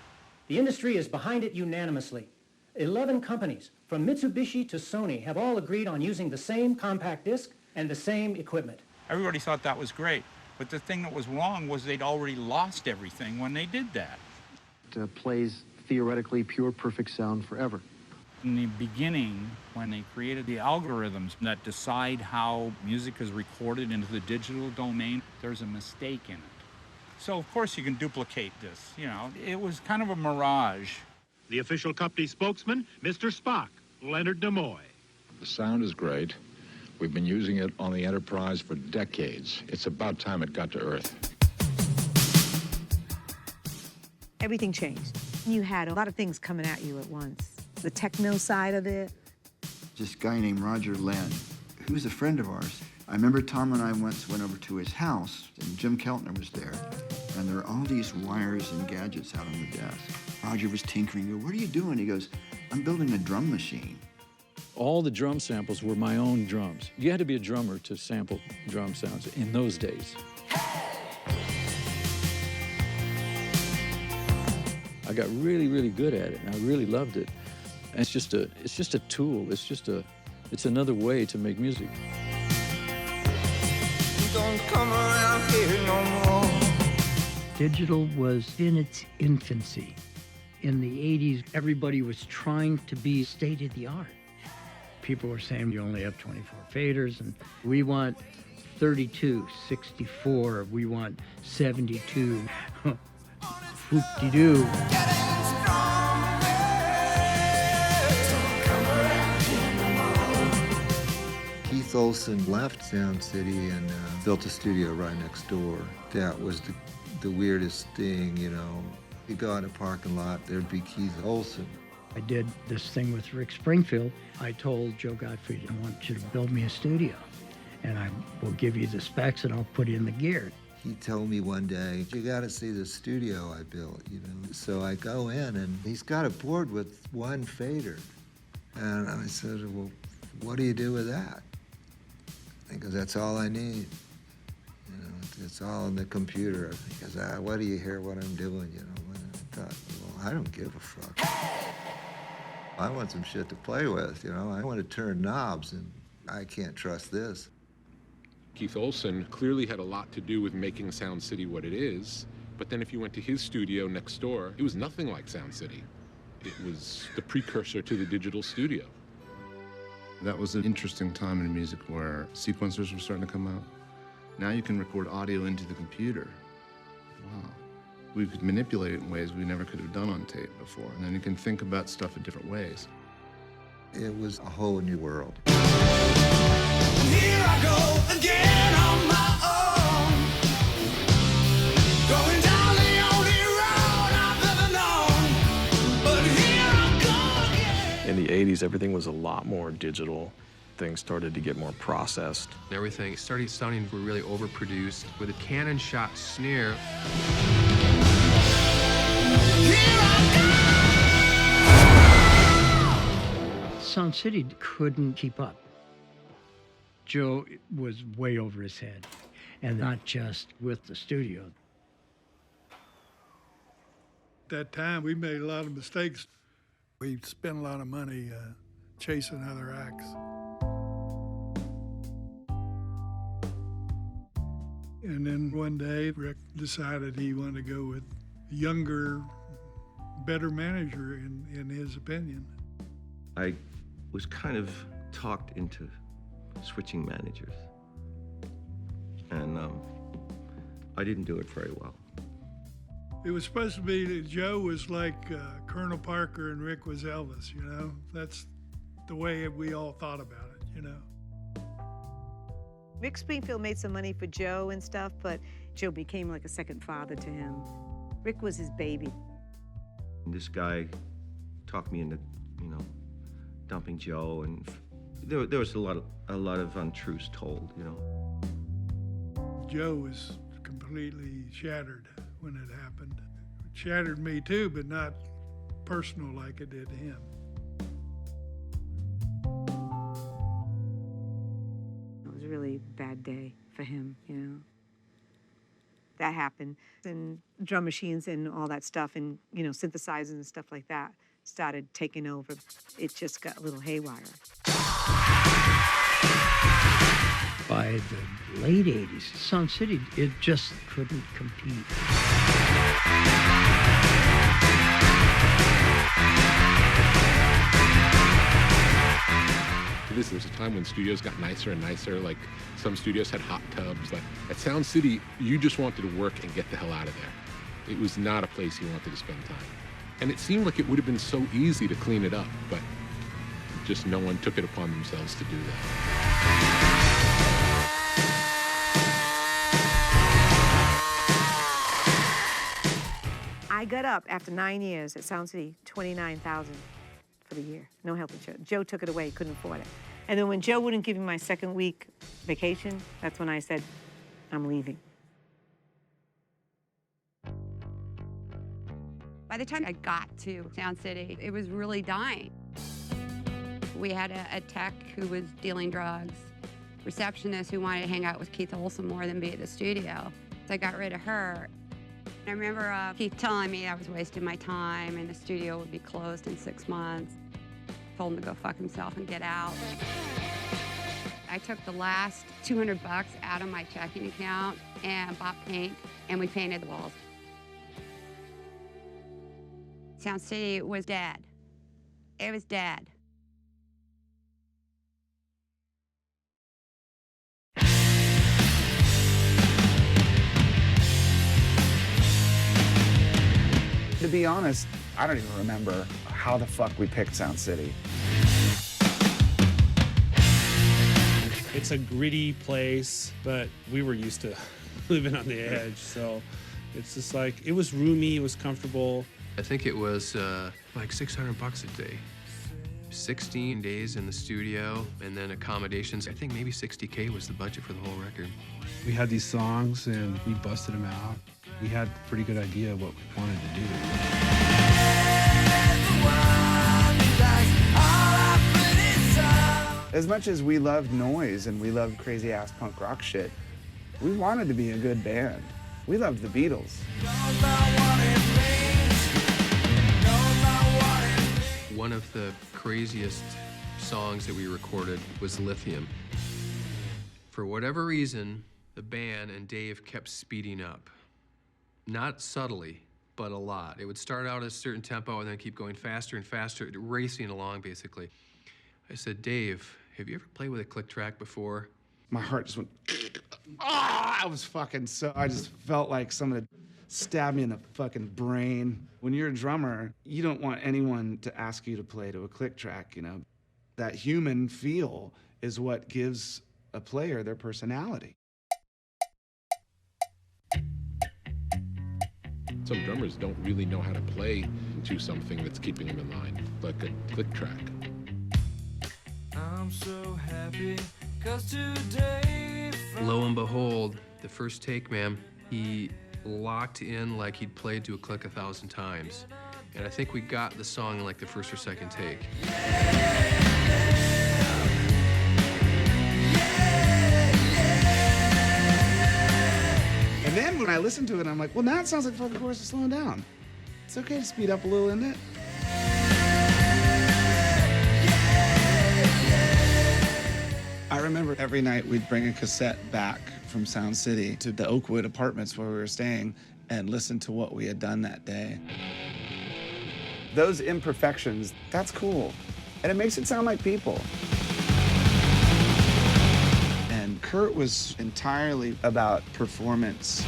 Speaker 6: The industry is behind it unanimously. 11 companies, from Mitsubishi to Sony, have all agreed on using the same compact disc and the same equipment.
Speaker 7: Everybody thought that was great, but the thing that was wrong was they'd already lost everything when they did that.
Speaker 9: It plays theoretically pure, perfect sound forever.
Speaker 7: In the beginning, when they created the algorithms that decide how music is recorded into the digital domain, there's a mistake in it. So of course you can duplicate this, you know. It was kind of a mirage.
Speaker 13: The official company spokesman, Mr. Spock, Leonard Nimoy.
Speaker 18: The sound is great. We've been using it on the Enterprise for decades. It's about time it got to Earth.
Speaker 15: Everything changed. You had a lot of things coming at you at once. The techno side of it.
Speaker 27: This guy named Roger Lenn, who was a friend of ours. I remember Tom and I once went over to his house, and Jim Keltner was there, and there were all these wires and gadgets out on the desk. Roger was tinkering. I go, what are you doing? He goes, I'm building a drum machine.
Speaker 28: All the drum samples were my own drums. You had to be a drummer to sample drum sounds in those days. I got really, really good at it, and I really loved it. And it's just a tool. It's another way to make music.
Speaker 10: Don't come around here no more.
Speaker 12: Digital was in its infancy. In the 80s, everybody was trying to be state-of-the-art. People were saying you only have 24 faders, and we want 32, 64, we want 72. Whoop-de-doo.
Speaker 25: Keith Olsen left Sound City and built a studio right next door. That was the weirdest thing, you know. You go in a parking lot, there'd be Keith Olsen.
Speaker 12: I did this thing with Rick Springfield. I told Joe Gottfried, I want you to build me a studio, and I will give you the specs and I'll put in the gear.
Speaker 25: He told me one day, you gotta see the studio I built, you know. So I go in and he's got a board with one fader. And I said, well, what do you do with that? Because that's all I need. You know, it's all in the computer. Because what do you hear what I'm doing, you know? And I thought, well, I don't give a fuck. I want some shit to play with, you know? I want to turn knobs, and I can't trust this.
Speaker 29: Keith Olsen clearly had a lot to do with making Sound City what it is, but then if you went to his studio next door, it was nothing like Sound City. It was the precursor to the digital studio.
Speaker 30: That was an interesting time in music where sequencers were starting to come out. Now you can record audio into the computer. Wow. We could manipulate it in ways we never could have done on tape before. And then you can think about stuff in different ways.
Speaker 25: It was a whole new world.
Speaker 10: Here I go again on my own. Going down the only road I've ever known. But here I go again.
Speaker 31: In the 80s, everything was a lot more digital. Things started to get more processed.
Speaker 8: Everything started sounding really overproduced with a cannon shot snare.
Speaker 12: Sound City couldn't keep up. Joe was way over his head, and not just with the studio.
Speaker 11: At that time, we made a lot of mistakes. We spent a lot of money chasing other acts. And then one day, Rick decided he wanted to go with a younger, better manager, in his opinion.
Speaker 16: I was kind of talked into switching managers. And I didn't do it very well.
Speaker 11: It was supposed to be that Joe was like Colonel Parker and Rick was Elvis, you know? That's the way we all thought about it, you know?
Speaker 15: Rick Springfield made some money for Joe and stuff, but Joe became like a second father to him. Rick was his baby.
Speaker 16: And this guy talked me into, dumping Joe, and there was a lot of untruths told,
Speaker 11: Joe was completely shattered when it happened. It shattered me too, but not personal like it did him.
Speaker 15: It was a really bad day for him, That happened. And drum machines and all that stuff and, synthesizers and stuff like that started taking over. It just got a little haywire.
Speaker 12: By the late 80s, Sound City, it just couldn't compete.
Speaker 29: There was a time when studios got nicer and nicer, like some studios had hot tubs. Like at Sound City, you just wanted to work and get the hell out of there. It was not a place you wanted to spend time. And it seemed like it would have been so easy to clean it up, but just no one took it upon themselves to do that.
Speaker 15: I got up after 9 years at Sound City, $29,000 for the year. No health insurance. Joe took it away, couldn't afford it. And then when Joe wouldn't give me my second week vacation, that's when I said, I'm leaving.
Speaker 1: By the time I got to Sound City, it was really dying. We had a tech who was dealing drugs, receptionist who wanted to hang out with Keith Olsen more than be at the studio. So I got rid of her. I remember Keith telling me I was wasting my time and the studio would be closed in 6 months. Told him to go fuck himself and get out. I took the last $200 out of my checking account and bought paint, and we painted the walls. Sound City was dead. It was dead.
Speaker 2: To be honest, I don't even remember how the fuck we picked Sound City.
Speaker 26: It's a gritty place, but we were used to living on the edge, so it's just like, it was roomy, it was comfortable.
Speaker 8: I think it was like $600 a day. 16 days in the studio, and then accommodations. I think maybe $60K was the budget for the whole record.
Speaker 26: We had these songs and we busted them out. We had a pretty good idea of what we wanted to do.
Speaker 2: As much as we loved noise and we loved crazy-ass punk rock shit, we wanted to be a good band. We loved the Beatles.
Speaker 8: One of the craziest songs that we recorded was Lithium. For whatever reason, the band and Dave kept speeding up. Not subtly, but a lot. It would start out at a certain tempo and then keep going faster and faster, racing along, basically. I said, Dave, have you ever played with a click track before?
Speaker 2: My heart just went, I just felt like someone had stabbed me in the fucking brain. When you're a drummer, you don't want anyone to ask you to play to a click track, That human feel is what gives a player their personality.
Speaker 29: Some drummers don't really know how to play to something that's keeping them in line, like a click track.
Speaker 10: I'm so happy 'cause today
Speaker 8: Lo and behold, the first take, man, he locked in like he'd played to a click 1,000 times. And I think we got the song in like the first or second take.
Speaker 2: And then when I listened to it, I'm like, well, now it sounds like fucking chorus is slowing down. It's okay to speed up a little, isn't it? I remember every night we'd bring a cassette back from Sound City to the Oakwood apartments where we were staying and listen to what we had done that day. Those imperfections, that's cool. And it makes it sound like people. And Kurt was entirely about performance.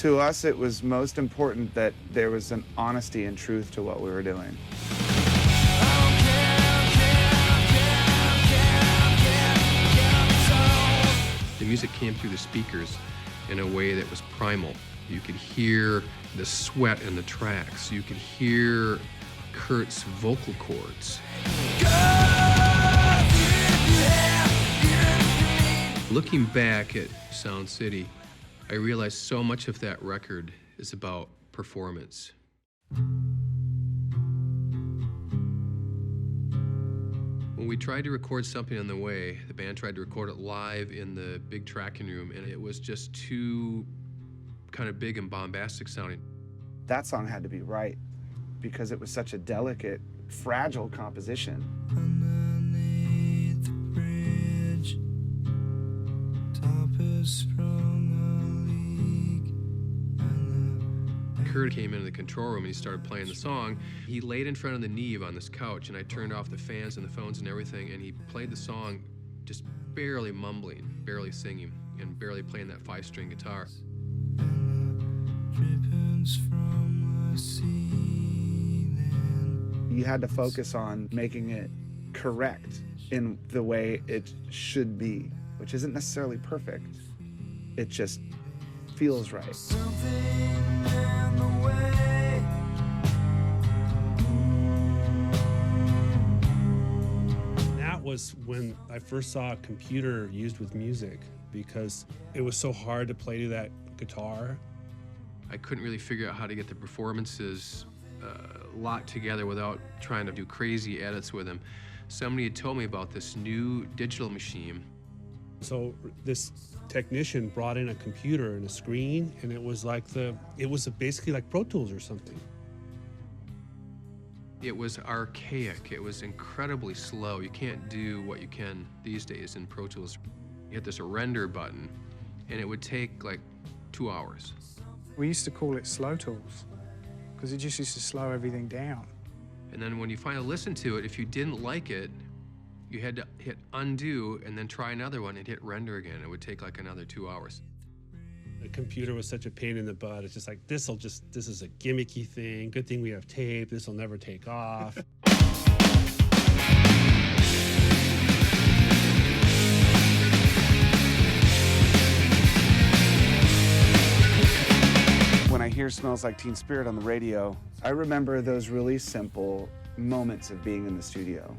Speaker 2: To us, it was most important that there was an honesty and truth to what we were doing.
Speaker 8: came through the speakers in a way that was primal. You could hear the sweat in the tracks. You could hear Kurt's vocal cords. Looking back at Sound City, I realized so much of that record is about performance. When we tried to record Something on the Way, the band tried to record it live in the big tracking room, and it was just too kind of big and bombastic sounding.
Speaker 2: That song had to be right because it was such a delicate, fragile composition.
Speaker 10: Underneath the bridge, top is sprung a leak.
Speaker 8: Kurt came into the control room and he started playing the song. He laid in front of the Neve on this couch, and I turned off the fans and the phones and everything, and he played the song just barely mumbling, barely singing, and barely playing that 5-string guitar.
Speaker 2: You had to focus on making it correct in the way it should be, which isn't necessarily perfect. It just feels right.
Speaker 3: That was when I first saw a computer used with music, because it was so hard to play to that guitar.
Speaker 8: I couldn't really figure out how to get the performances locked together without trying to do crazy edits with them. Somebody had told me about this new digital machine.
Speaker 3: So this technician brought in a computer and a screen, and it was basically like Pro Tools or something.
Speaker 8: It was archaic. It was incredibly slow. You can't do what you can these days in Pro Tools. You hit this render button, and it would take like 2 hours.
Speaker 4: We used to call it Slow Tools, because it just used to slow everything down.
Speaker 8: And then when you finally listened to it, if you didn't like it, you had to hit undo and then try another one and hit render again. It would take like another 2 hours.
Speaker 3: The computer was such a pain in the butt. It's just like, this is a gimmicky thing. Good thing we have tape. This will never take off.
Speaker 2: When I hear Smells Like Teen Spirit on the radio, I remember those really simple moments of being in the studio.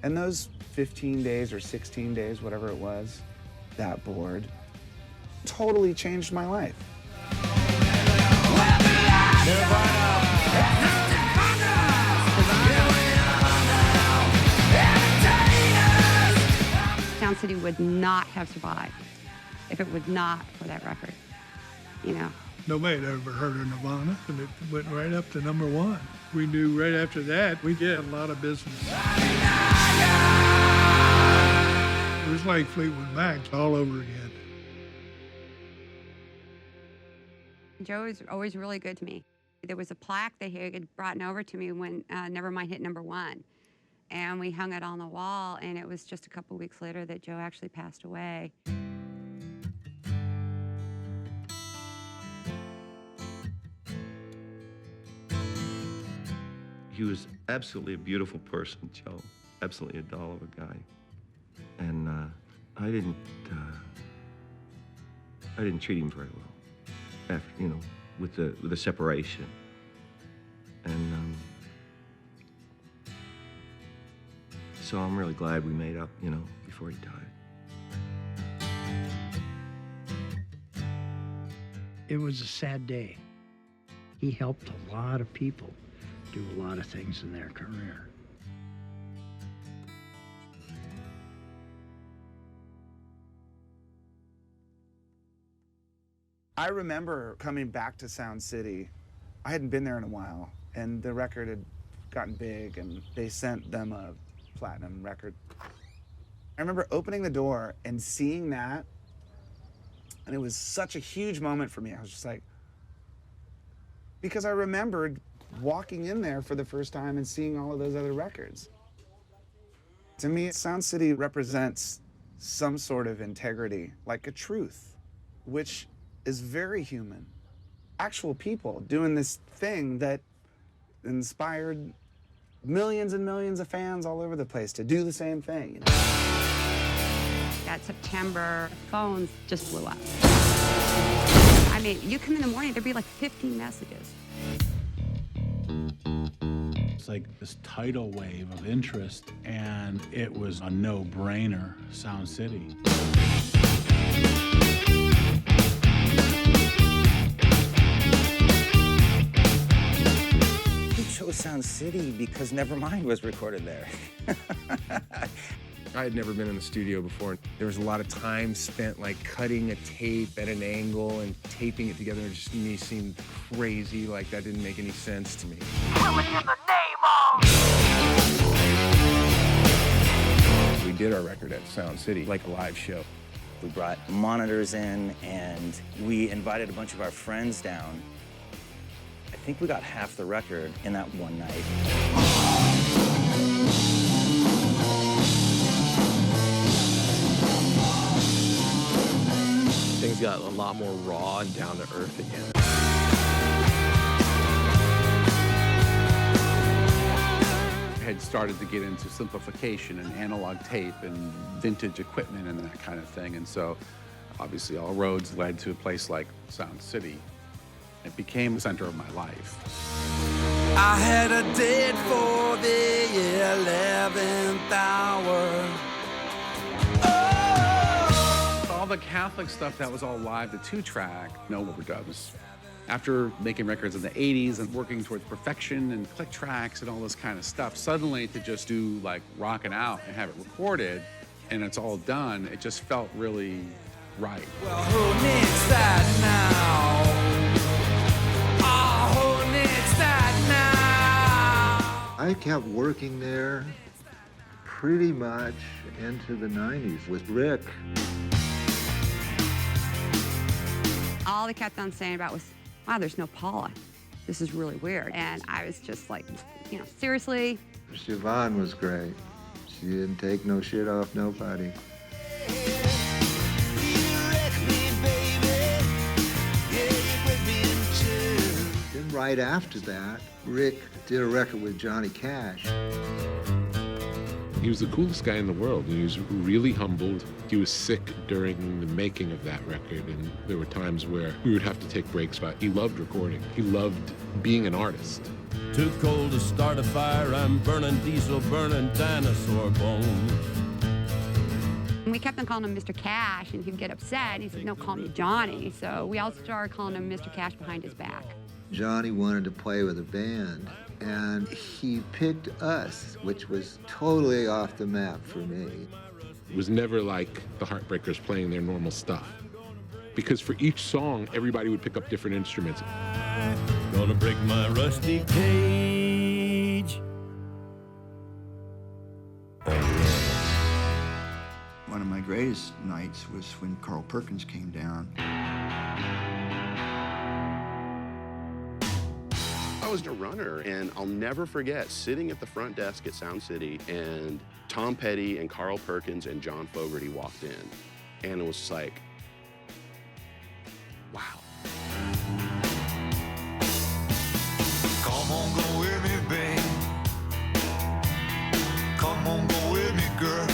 Speaker 2: And those 15 days or 16 days, whatever it was, that board, totally changed my life.
Speaker 1: Sound City would not have survived if it was not for that record, you know.
Speaker 11: Nobody had ever heard of Nirvana, and it went right up to #1. We knew right after that we'd get a lot of business. It was like Fleetwood Mac all over again.
Speaker 1: Joe was always really good to me. There was a plaque that he had brought over to me when Nevermind hit #1. And we hung it on the wall, and it was just a couple weeks later that Joe actually passed away.
Speaker 16: He was absolutely a beautiful person, Joe. Absolutely a doll of a guy. And I didn't treat him very well after, with the separation. And so I'm really glad we made up, before he died.
Speaker 12: It was a sad day. He helped a lot of people do a lot of things in their career.
Speaker 2: I remember coming back to Sound City. I hadn't been there in a while, and the record had gotten big, and they sent them a platinum record. I remember opening the door and seeing that, and it was such a huge moment for me. I was just like, because I remembered walking in there for the first time and seeing all of those other records. To me, Sound City represents some sort of integrity, like a truth, which is very human. Actual people doing this thing that inspired millions and millions of fans all over the place to do the same thing.
Speaker 1: that September, phones just blew up. I mean, you come in the morning, there'd be like 15 messages.
Speaker 5: It's like this tidal wave of interest, and it was a no-brainer, Sound City.
Speaker 6: We chose Sound City because Nevermind was recorded there.
Speaker 9: I had never been in the studio before. There was a lot of time spent like cutting a tape at an angle and taping it together. It just me seemed crazy, like that didn't make any sense to me. We did our record at Sound City, like a live show.
Speaker 6: We brought monitors in and we invited a bunch of our friends down. I think we got half the record in that one night.
Speaker 31: Things got a lot more raw and down to earth again.
Speaker 14: Had started to get into simplification and analog tape and vintage equipment and that kind of thing. And so obviously all roads led to a place like Sound City. It became the center of my life.
Speaker 10: I had a date for the 11th hour.
Speaker 14: All the Catholic stuff that was all live, the 2-track, no overdubs. After making records in the 80s and working towards perfection and click tracks and all this kind of stuff, suddenly to just do like rockin' out and have it recorded and it's all done, it just felt really right.
Speaker 10: Well, who needs that now? Oh, who needs that now?
Speaker 25: I kept working there pretty much into the 90s with Rick.
Speaker 1: All they kept on saying about was, wow, there's no Paula. This is really weird. And I was just like, you know, seriously?
Speaker 25: Siobhan was great. She didn't take no shit off nobody. Then right after that, Rick did a record with Johnny Cash.
Speaker 29: He was the coolest guy in the world. He was really humbled. He was sick during the making of that record, and there were times where we would have to take breaks, but he loved recording. He loved being an artist.
Speaker 17: Too cold to start a fire, I'm burning diesel, burning dinosaur bones.
Speaker 1: And we kept on calling him Mr. Cash, and he'd get upset. And he said, no, call me Johnny. So we all started calling him Mr. Cash behind his back.
Speaker 25: Johnny wanted to play with a band, and he picked us, which was totally off the map for me.
Speaker 29: It was never like the Heartbreakers playing their normal stuff. Because for each song, everybody would pick up different instruments.
Speaker 17: Gonna break my rusty cage.
Speaker 27: One of my greatest nights was when Carl Perkins came down.
Speaker 19: I was a runner, and I'll never forget sitting at the front desk at Sound City, and Tom Petty and Carl Perkins and John Fogerty walked in, and it was just like, wow.
Speaker 10: Come on, go with me, babe. Come on, go with me, girl.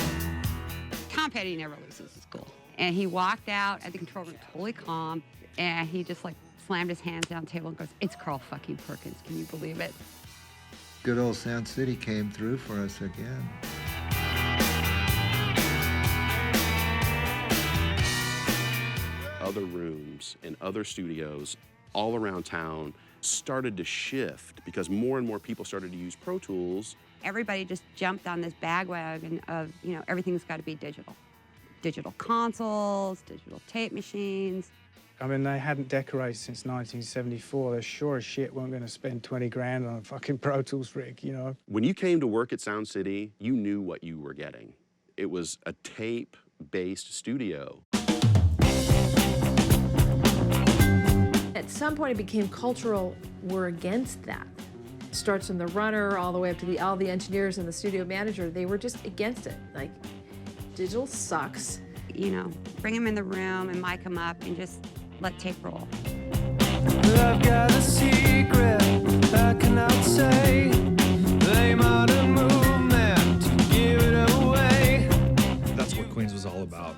Speaker 1: Tom Petty never loses his cool. And he walked out at the control room totally calm, and he just like slammed his hands down the table and goes, it's Carl fucking Perkins, can you believe it?
Speaker 25: Good old Sound City came through for us again.
Speaker 19: Other rooms and other studios all around town started to shift because more and more people started to use Pro Tools.
Speaker 1: Everybody just jumped on this bandwagon of, you know, everything's got to be digital. Digital consoles, digital tape machines.
Speaker 4: I mean, they hadn't decorated since 1974. They're sure as shit weren't going to spend 20 grand on a fucking Pro Tools rig, you know?
Speaker 19: When you came to work at Sound City, you knew what you were getting. It was a tape-based studio.
Speaker 20: At some point, it became cultural. We're against that. Starts from the runner all the way up to all the engineers and the studio manager. They were just against it. Like, digital sucks.
Speaker 1: You know, bring them in the room and mic them up and just let tape roll.
Speaker 10: I've got a secret I cannot say. They might have movement to give it away.
Speaker 21: That's what Queens was all about.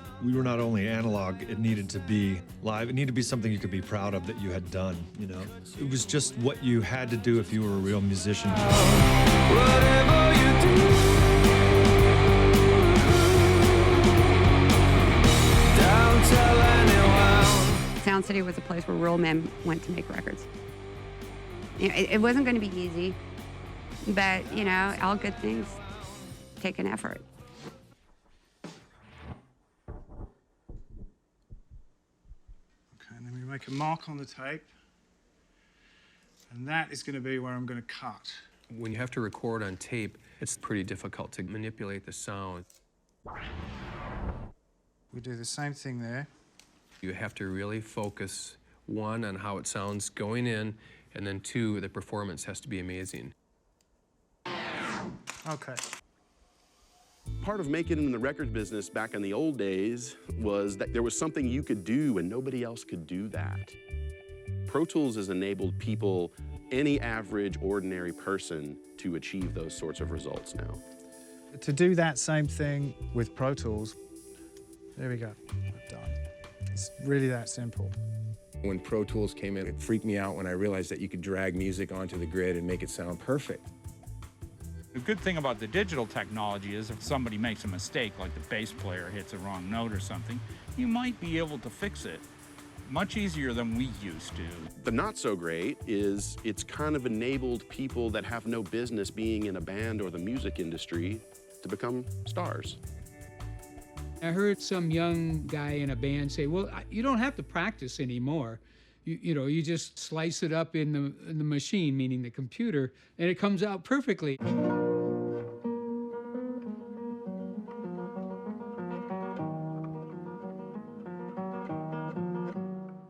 Speaker 7: not only analog, it needed to be live. It needed to be something you could be proud of that you had done, you know? It was just what you had to do if you were a real musician.
Speaker 10: Whatever you do, don't tell anyone.
Speaker 1: Sound City was a place where real men went to make records. You know, it wasn't going to be easy, but, you know, all good things take an effort.
Speaker 4: Okay, and then we make a mark on the tape. And that is going to be where I'm going to cut.
Speaker 8: When you have to record on tape, it's pretty difficult to manipulate the sound.
Speaker 4: We do the same thing there.
Speaker 8: You have to really focus, one, on how it sounds going in, and then two, the performance has to be amazing.
Speaker 4: Okay.
Speaker 19: Part of making it in the record business back in the old days was that there was something you could do and nobody else could do that. Pro Tools has enabled people, any average, ordinary person, to achieve those sorts of results now.
Speaker 4: To do that same thing with Pro Tools, there we go, I'm done. It's really that simple.
Speaker 9: When Pro Tools came in, it freaked me out when I realized that you could drag music onto the grid and make it sound perfect.
Speaker 13: The good thing about the digital technology is if somebody makes a mistake, like the bass player hits a wrong note or something, you might be able to fix it much easier than we used to.
Speaker 19: The not so great is it's kind of enabled people that have no business being in a band or the music industry to become stars.
Speaker 15: I heard some young guy in a band say, well, you don't have to practice anymore. You know, you just slice it up in the machine, meaning the computer, and it comes out perfectly.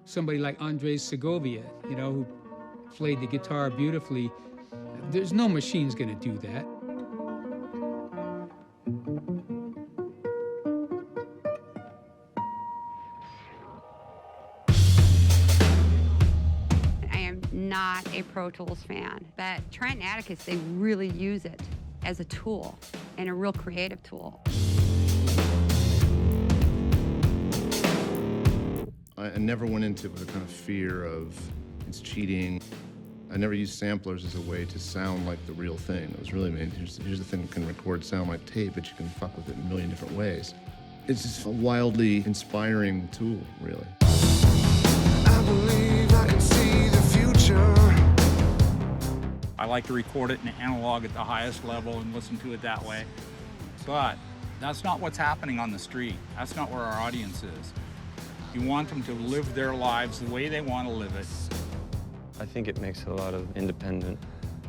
Speaker 15: Somebody like Andres Segovia, you know, who played the guitar beautifully, there's no machine's gonna do that.
Speaker 1: Not a Pro Tools fan, but Trent and Atticus, they really use it as a tool and a real creative tool.
Speaker 18: I never went into it with a kind of fear of it's cheating. I never used samplers as a way to sound like the real thing. It was really, man, here's the thing that can record sound like tape, but you can fuck with it in a million different ways. It's just a wildly inspiring tool, really.
Speaker 10: I believe I can see the future.
Speaker 13: I like to record it in analog at the highest level and listen to it that way. But that's not what's happening on the street. That's not where our audience is. You want them to live their lives the way they want to live it.
Speaker 21: I think it makes a lot of independent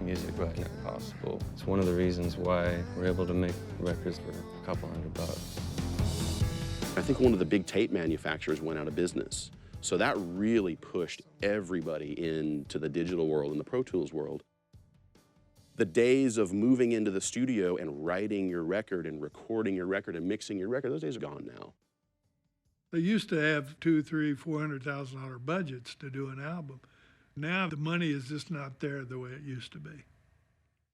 Speaker 21: music right now possible. It's one of the reasons why we're able to make records for a couple $100.
Speaker 19: I think one of the big tape manufacturers went out of business. So that really pushed everybody into the digital world and the Pro Tools world. The days of moving into the studio and writing your record and recording your record and mixing your record, those days are gone now.
Speaker 11: They used to have $200,000, $300,000, $400,000 budgets to do an album. Now the money is just not there the way it used to be.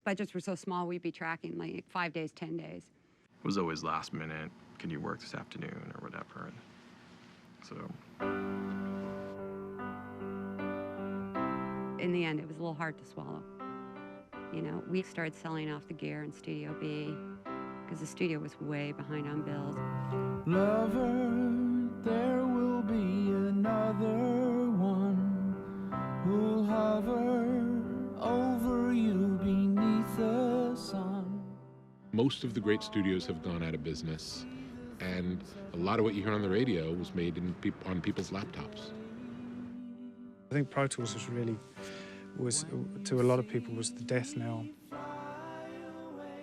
Speaker 1: Budgets were so small, we'd be tracking like 5 days, 10 days.
Speaker 31: It was always last minute. Can you work this afternoon or whatever? So.
Speaker 1: In the end, it was a little hard to swallow. You know, we started selling off the gear in Studio B because the studio was way behind on bills.
Speaker 10: Lover, there will be another one who'll hover over you beneath the sun.
Speaker 29: Most of the great studios have gone out of business, and a lot of what you hear on the radio was made on people's laptops.
Speaker 4: I think Pro Tools was to a lot of people, was the death knell.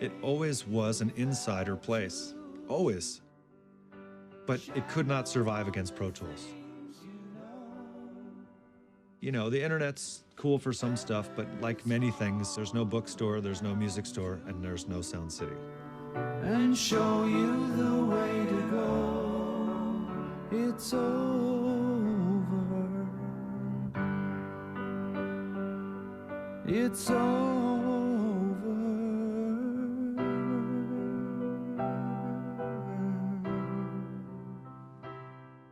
Speaker 7: It always was an insider place, always. But it could not survive against Pro Tools. You know, the internet's cool for some stuff, but like many things, there's no bookstore, there's no music store, and there's no Sound City.
Speaker 10: And show you the way to go. It's over. It's over.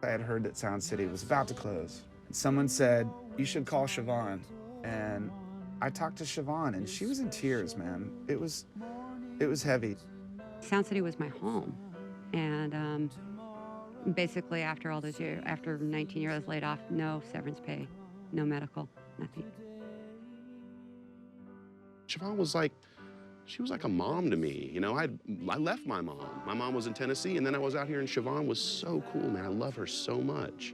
Speaker 2: I had heard that Sound City was about to close. And someone said, you should call Siobhan. And I talked to Siobhan, and she was in tears, man. It was heavy.
Speaker 1: Sound City was my home. And basically after all those years, after 19 years, I was laid off, no severance pay, no medical, nothing.
Speaker 19: Siobhan was like, she was like a mom to me. You know, I left my mom. My mom was in Tennessee, and then I was out here, and Siobhan was so cool, man. I love her so much.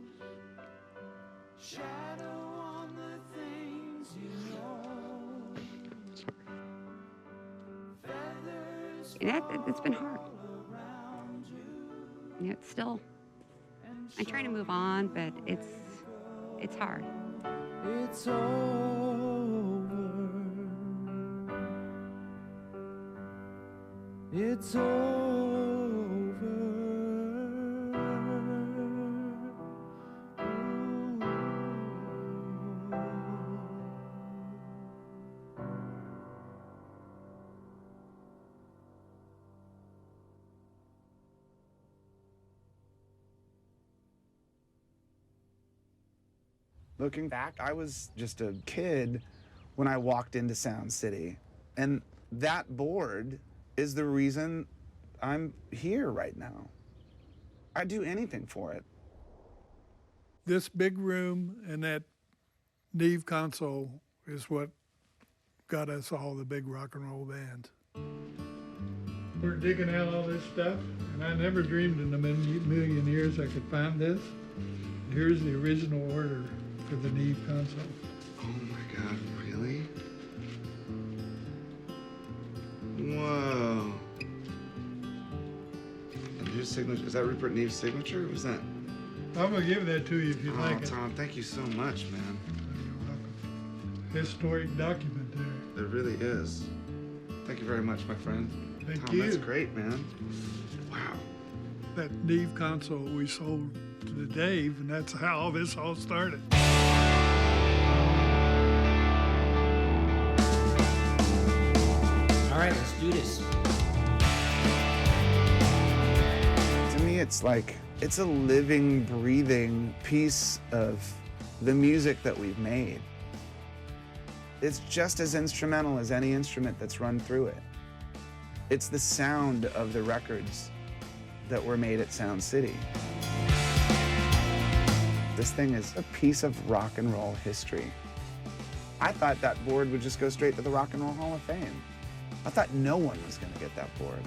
Speaker 1: It's been hard. Yeah, it's still, I'm trying to move on, but it's hard.
Speaker 10: It's over. It's over.
Speaker 2: Looking back, I was just a kid when I walked into Sound City. And that board is the reason I'm here right now. I'd do anything for it.
Speaker 11: This big room and that Neve console is what got us all the big rock and roll bands. We're digging out all this stuff, and I never dreamed in a million years I could find this. Here's the original order for the Neve console.
Speaker 18: Oh my God, really? Whoa. And whose signature? Is that Rupert Neve's signature? What was that?
Speaker 11: I'm gonna give that to you if you'd like it.
Speaker 18: Tom, thank you so much, man.
Speaker 11: Historic document there.
Speaker 18: There really is. Thank you very much, my friend.
Speaker 11: Thank
Speaker 18: Tom,
Speaker 11: you.
Speaker 18: That's great, man. Wow.
Speaker 11: That Neve console we sold to Dave, and that's how all this all started.
Speaker 3: All right, let's do this.
Speaker 2: To me, it's like, it's a living, breathing piece of the music that we've made. It's just as instrumental as any instrument that's run through it. It's the sound of the records that were made at Sound City. This thing is a piece of rock and roll history. I thought that board would just go straight to the Rock and Roll Hall of Fame. I thought no one was gonna get that board.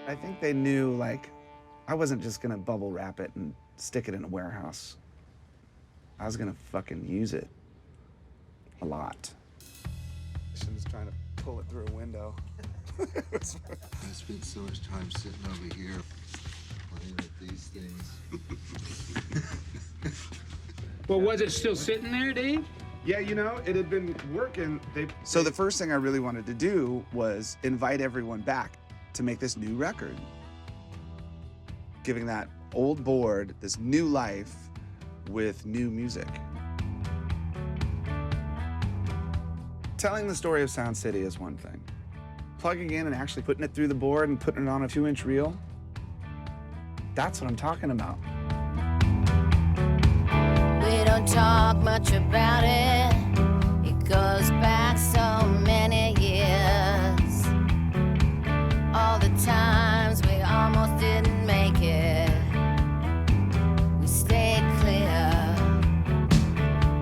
Speaker 2: I think they knew, like, I wasn't just gonna bubble wrap it and stick it in a warehouse. I was gonna fucking use it. A lot. She's trying to pull it through a window.
Speaker 18: I spent so much time sitting over here playing with these things.
Speaker 15: Well, was it still sitting there, Dave?
Speaker 2: Yeah, you know, it had been working. So the first thing I really wanted to do was invite everyone back to make this new record. Giving that old board this new life with new music. Telling the story of Sound City is one thing. Plugging in and actually putting it through the board and putting it on a 2-inch reel, that's what I'm talking about.
Speaker 5: We don't talk much about it. It goes back so many years. All the times we almost didn't make it. We stayed clear.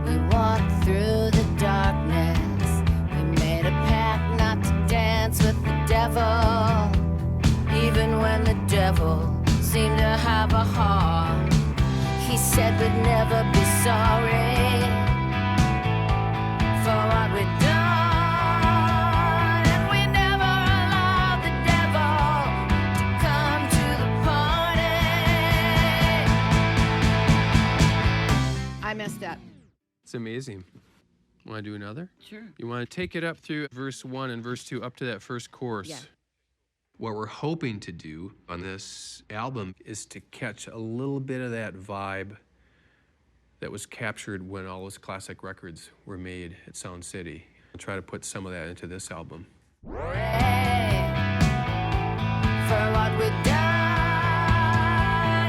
Speaker 5: We walked through the darkness. We made a pact not to dance with the devil. Even when the devil seemed to have a heart. He said we'd never be sorry for what we'd done, and we never allowed the devil to come to the party.
Speaker 20: I messed up.
Speaker 8: It's amazing. Want to do another?
Speaker 20: Sure.
Speaker 8: You want to take it up through verse 1 and verse 2 up to that first chorus.
Speaker 20: Yeah.
Speaker 8: What we're hoping to do on this album is to catch a little bit of that vibe that was captured when all those classic records were made at Sound City. I'll try to put some of that into this album.
Speaker 5: For what we've done,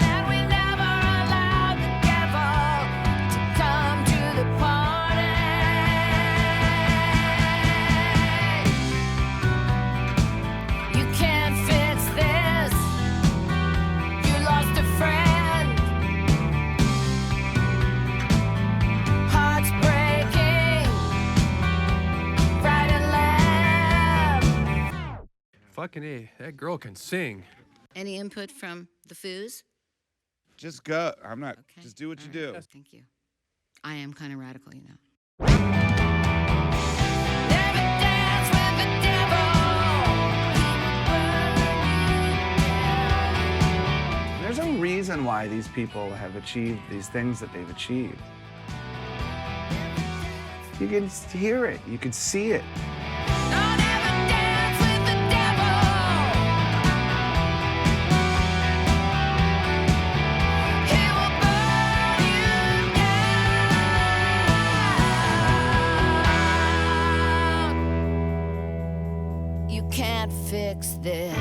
Speaker 5: and we never allowed the devil to come to the party. You can't fix this. You lost a friend. Hearts breaking, right and left.
Speaker 8: Fucking A, that girl can sing.
Speaker 3: Any input from the Foos?
Speaker 2: Just go. I'm not. Just do what you do.
Speaker 3: Thank you. I am kind of radical, you know.
Speaker 2: There's a reason why these people have achieved these things that they've achieved. You can hear it. You can see it.
Speaker 5: You can't fix this.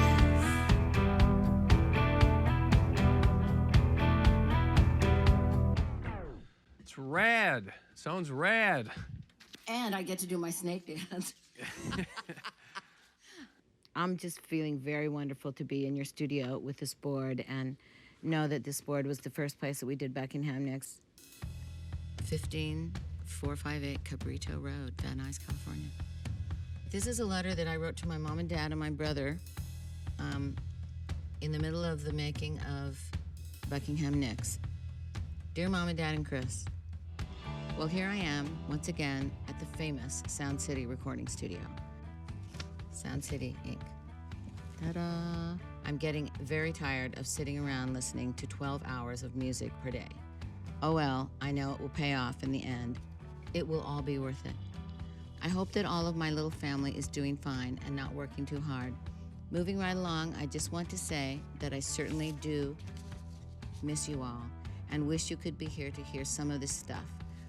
Speaker 8: It's rad. Sounds rad.
Speaker 3: And I get to do my snake dance. I'm just feeling very wonderful to be in your studio with this board and know that this board was the first place that we did Buckingham Nicks. 15458 Cabrito Road, Van Nuys, California. This is a letter that I wrote to my mom and dad and my brother in the middle of the making of Buckingham Nicks. Dear Mom and Dad and Chris, well, here I am once again at the famous Sound City recording studio. Sound City, Inc. Ta-da! I'm getting very tired of sitting around listening to 12 hours of music per day. Oh well, I know it will pay off in the end. It will all be worth it. I hope that all of my little family is doing fine and not working too hard. Moving right along, I just want to say that I certainly do miss you all and wish you could be here to hear some of this stuff.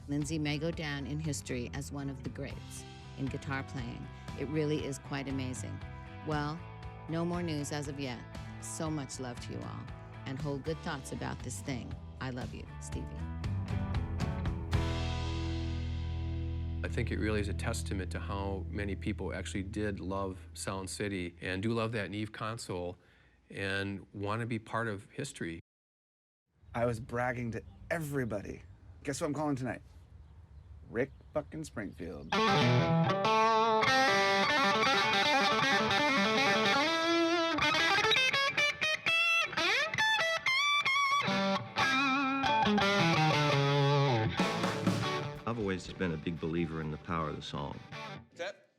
Speaker 3: Lindsay may go down in history as one of the greats in guitar playing. It really is quite amazing. Well, no more news as of yet. So much love to you all, and hold good thoughts about this thing. I love you, Stevie.
Speaker 8: I think it really is a testament to how many people actually did love Sound City and do love that Neve console and want to be part of history.
Speaker 2: I was bragging to everybody. Guess what I'm calling tonight? Rick fucking Springfield.
Speaker 6: I've always been a big believer in the power of the song.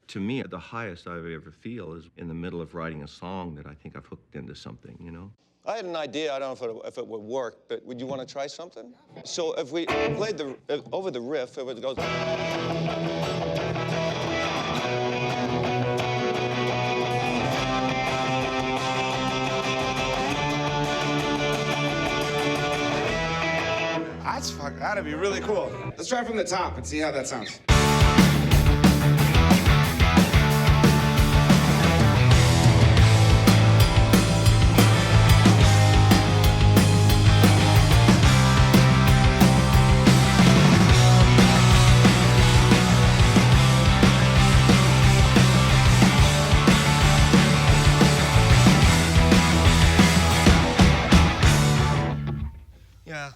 Speaker 6: To me, the highest I ever feel is in the middle of writing a song that I think I've hooked into something, you know?
Speaker 12: I had an idea. I don't know if it would work, but would you want to try something? So if we played over the riff, it would go.
Speaker 2: That'd be really cool. Let's try from the top and see how that sounds.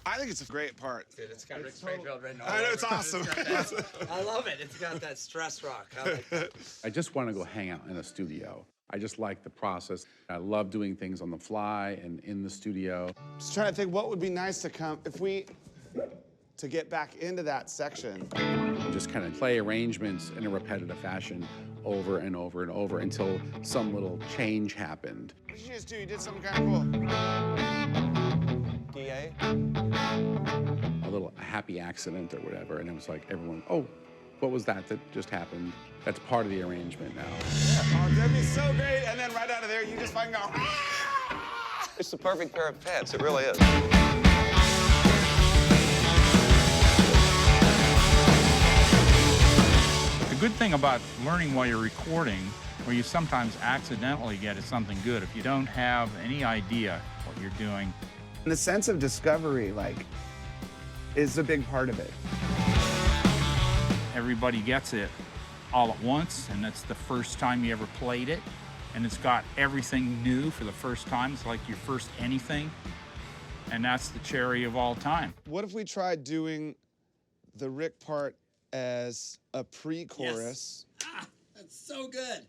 Speaker 2: I think it's a great part.
Speaker 14: Dude, it's got Rick Springfield written all
Speaker 2: I know,
Speaker 14: over
Speaker 2: it's
Speaker 14: it.
Speaker 2: awesome.
Speaker 14: I love it. It's got that stress rock. I like that.
Speaker 16: I just want to go hang out in a studio. I just like the process. I love doing things on the fly and in the studio.
Speaker 2: Just trying to think what would be nice to come to get back into that section.
Speaker 16: Just kind of play arrangements in a repetitive fashion over and over and over until some little change happened.
Speaker 2: What did you just do? You did something kind of cool.
Speaker 16: A little happy accident or whatever, and it was like everyone, oh, What was that just happened? That's part of the arrangement now.
Speaker 2: Oh, that'd be so great. And then right out of there, you just fucking go.
Speaker 12: It's the perfect pair of pants. It really is.
Speaker 9: The good thing about learning while you're recording, where you sometimes accidentally get at something good, if you don't have any idea what you're doing.
Speaker 2: And the sense of discovery, like, is a big part of it.
Speaker 9: Everybody gets it all at once, and it's the first time you ever played it, and it's got everything new for the first time. It's like your first anything, and that's the cherry of all time.
Speaker 2: What if we tried doing the Rick part as a pre-chorus?
Speaker 14: Yes. Ah, that's so good.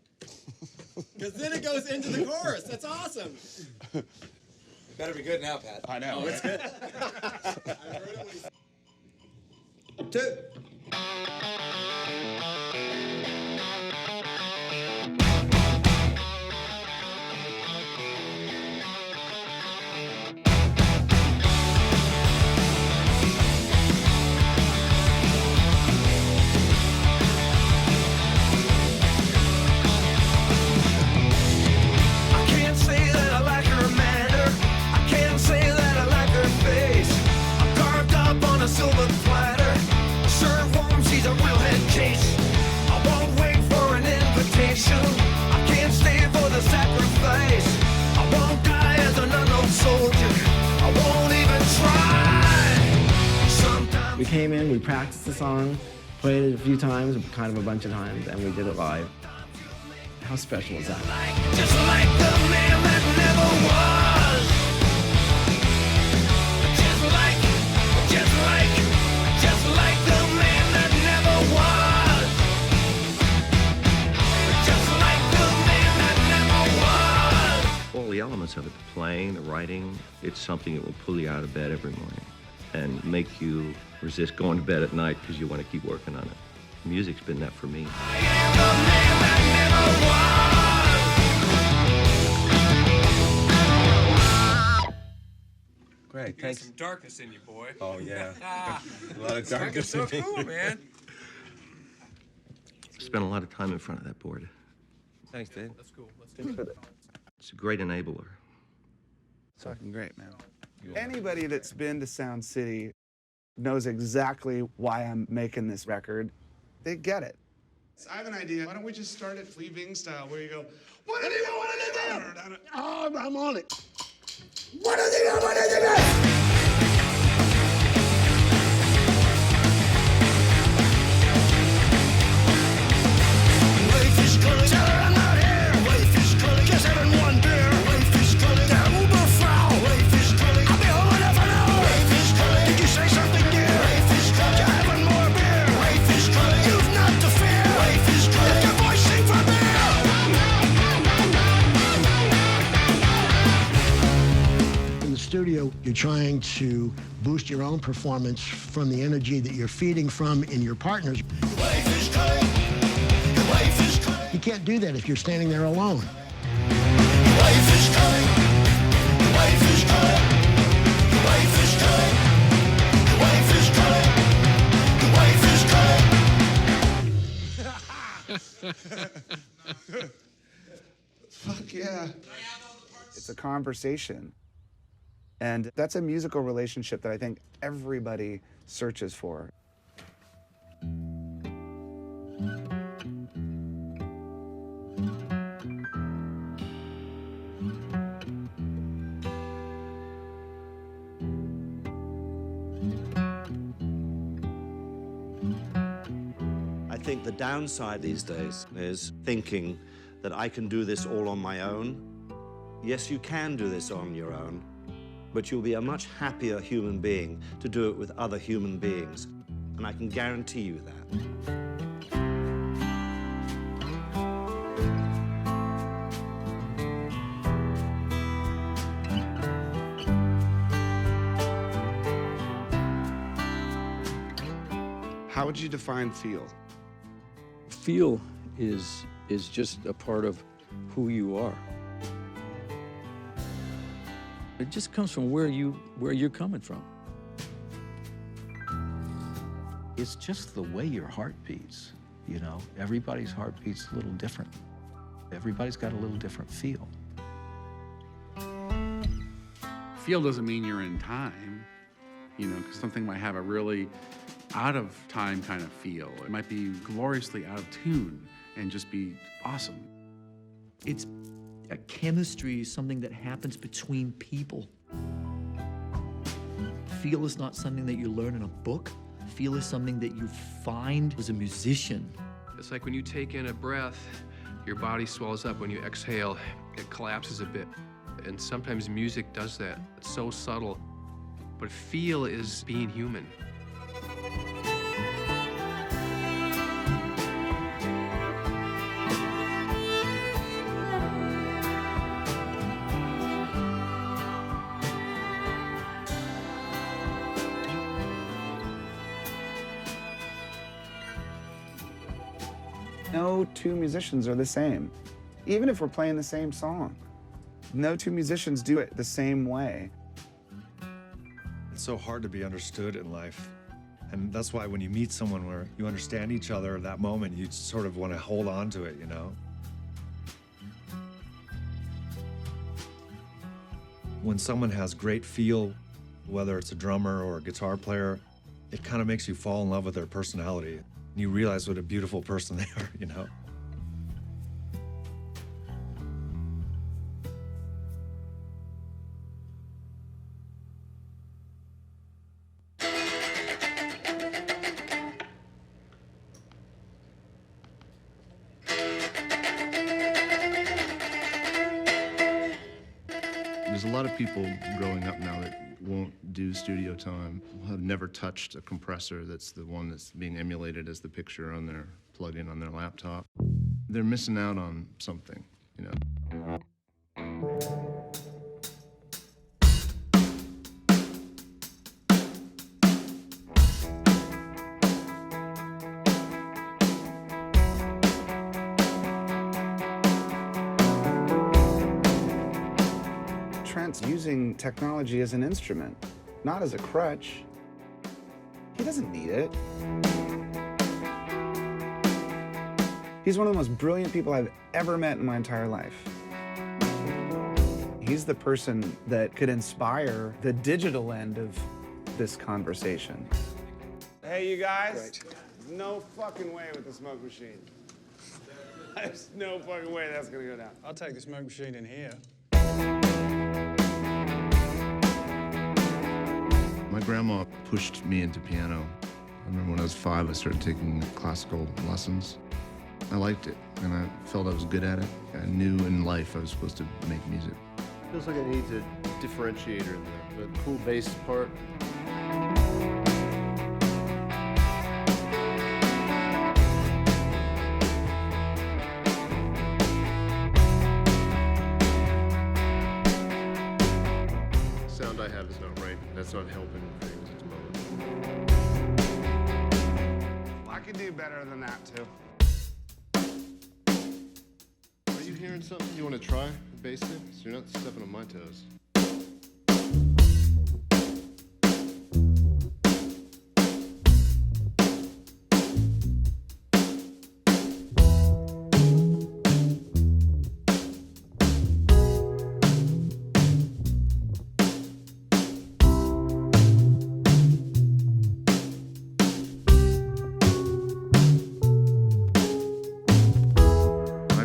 Speaker 14: Because then it goes into the chorus. That's awesome. Better be good now, Pat.
Speaker 2: I know.
Speaker 14: Oh, it's good. Two.
Speaker 10: I can't say that I like her manner. I can't say that I like her face. I'm carved up on a silver platter. Serve warm, she's a real head case. I won't wait for an invitation. I can't stay for the sacrifice. I won't die as an unknown soldier. I won't even try. Sometimes
Speaker 13: We came in, we practiced the song, played it a few times, kind of a bunch of times, and we did it live. How special is that?
Speaker 10: just like the man that never was. Just like the man that never was. Just like the man that never was.
Speaker 6: All the elements of it, the playing, the writing, it's something that will pull you out of bed every morning and make you resist going to bed at night because you want to keep working on it. Music's been that for me.
Speaker 12: Great,
Speaker 8: You got
Speaker 12: thanks.
Speaker 8: some darkness in you, boy.
Speaker 12: Oh, yeah.
Speaker 8: Ah,
Speaker 12: A lot of
Speaker 8: it's fucking
Speaker 12: darkness
Speaker 8: so
Speaker 12: in me.
Speaker 8: cool, man.
Speaker 6: Spent a lot of time in front of that board.
Speaker 12: Thanks, Dave.
Speaker 8: That's cool. Let's do it.
Speaker 6: It's a great enabler.
Speaker 2: It's fucking great, man. Anybody that's been to Sound City knows exactly why I'm making this record. They get it. I have an idea. Why don't we just start it Flea Bing style, where you go, what do you want to do? Oh, I'm on it. What do you want to do?
Speaker 17: In the studio, you're trying to boost your own performance from the energy that you're feeding from in your partners. You can't do that if you're standing there alone.
Speaker 2: Fuck yeah. It's a conversation. And that's a musical relationship that I think everybody searches for.
Speaker 22: I think the downside these days is thinking that I can do this all on my own. Yes, you can do this on your own, but you'll be a much happier human being to do it with other human beings, and I can guarantee you that.
Speaker 2: How would you define feel?
Speaker 23: Feel is just a part of who you are. It just comes from where you're coming from.
Speaker 4: It's just the way your heart beats, you know? Everybody's heart beats a little different. Everybody's got a little different feel.
Speaker 16: Feel doesn't mean you're in time, you know, because something might have a really out of time kind of feel. It might be gloriously out of tune and just be awesome.
Speaker 7: It's a chemistry, something that happens between people. Feel is not something that you learn in a book. Feel is something that you find as a musician.
Speaker 8: It's like when you take in a breath, your body swells up. When you exhale, it collapses a bit. And sometimes music does that. It's so subtle. But feel is being human.
Speaker 2: No two musicians are the same, even if we're playing the same song. No two musicians do it the same way.
Speaker 21: It's so hard to be understood in life. And that's why when you meet someone where you understand each other at that moment, you sort of want to hold on to it, you know? When someone has great feel, whether it's a drummer or a guitar player, it kind of makes you fall in love with their personality. You realize what a beautiful person they are, you know?
Speaker 18: There's a lot of people growing up now that won't do studio time, have never touched a compressor that's the one that's being emulated as the picture on their plug-in on their laptop. They're missing out on something, you know.
Speaker 2: Trent's using technology as an instrument, not as a crutch. He doesn't need it. He's one of the most brilliant people I've ever met in my entire life. He's the person that could inspire the digital end of this conversation.
Speaker 24: Hey, you guys. There's no fucking way with the smoke machine. There's no fucking way that's gonna go down. I'll take the smoke machine in here.
Speaker 18: My grandma pushed me into piano. I remember when I was 5, I started taking classical lessons. I liked it, and I felt I was good at it. I knew in life I was supposed to make music.
Speaker 25: Feels like I need a differentiator in there. The cool bass part.
Speaker 18: The sound I have is not right. That's not helping things at the moment.
Speaker 24: I could do better than that, too.
Speaker 18: Are you hearing something you want to try, bass in? So you're not stepping on my toes.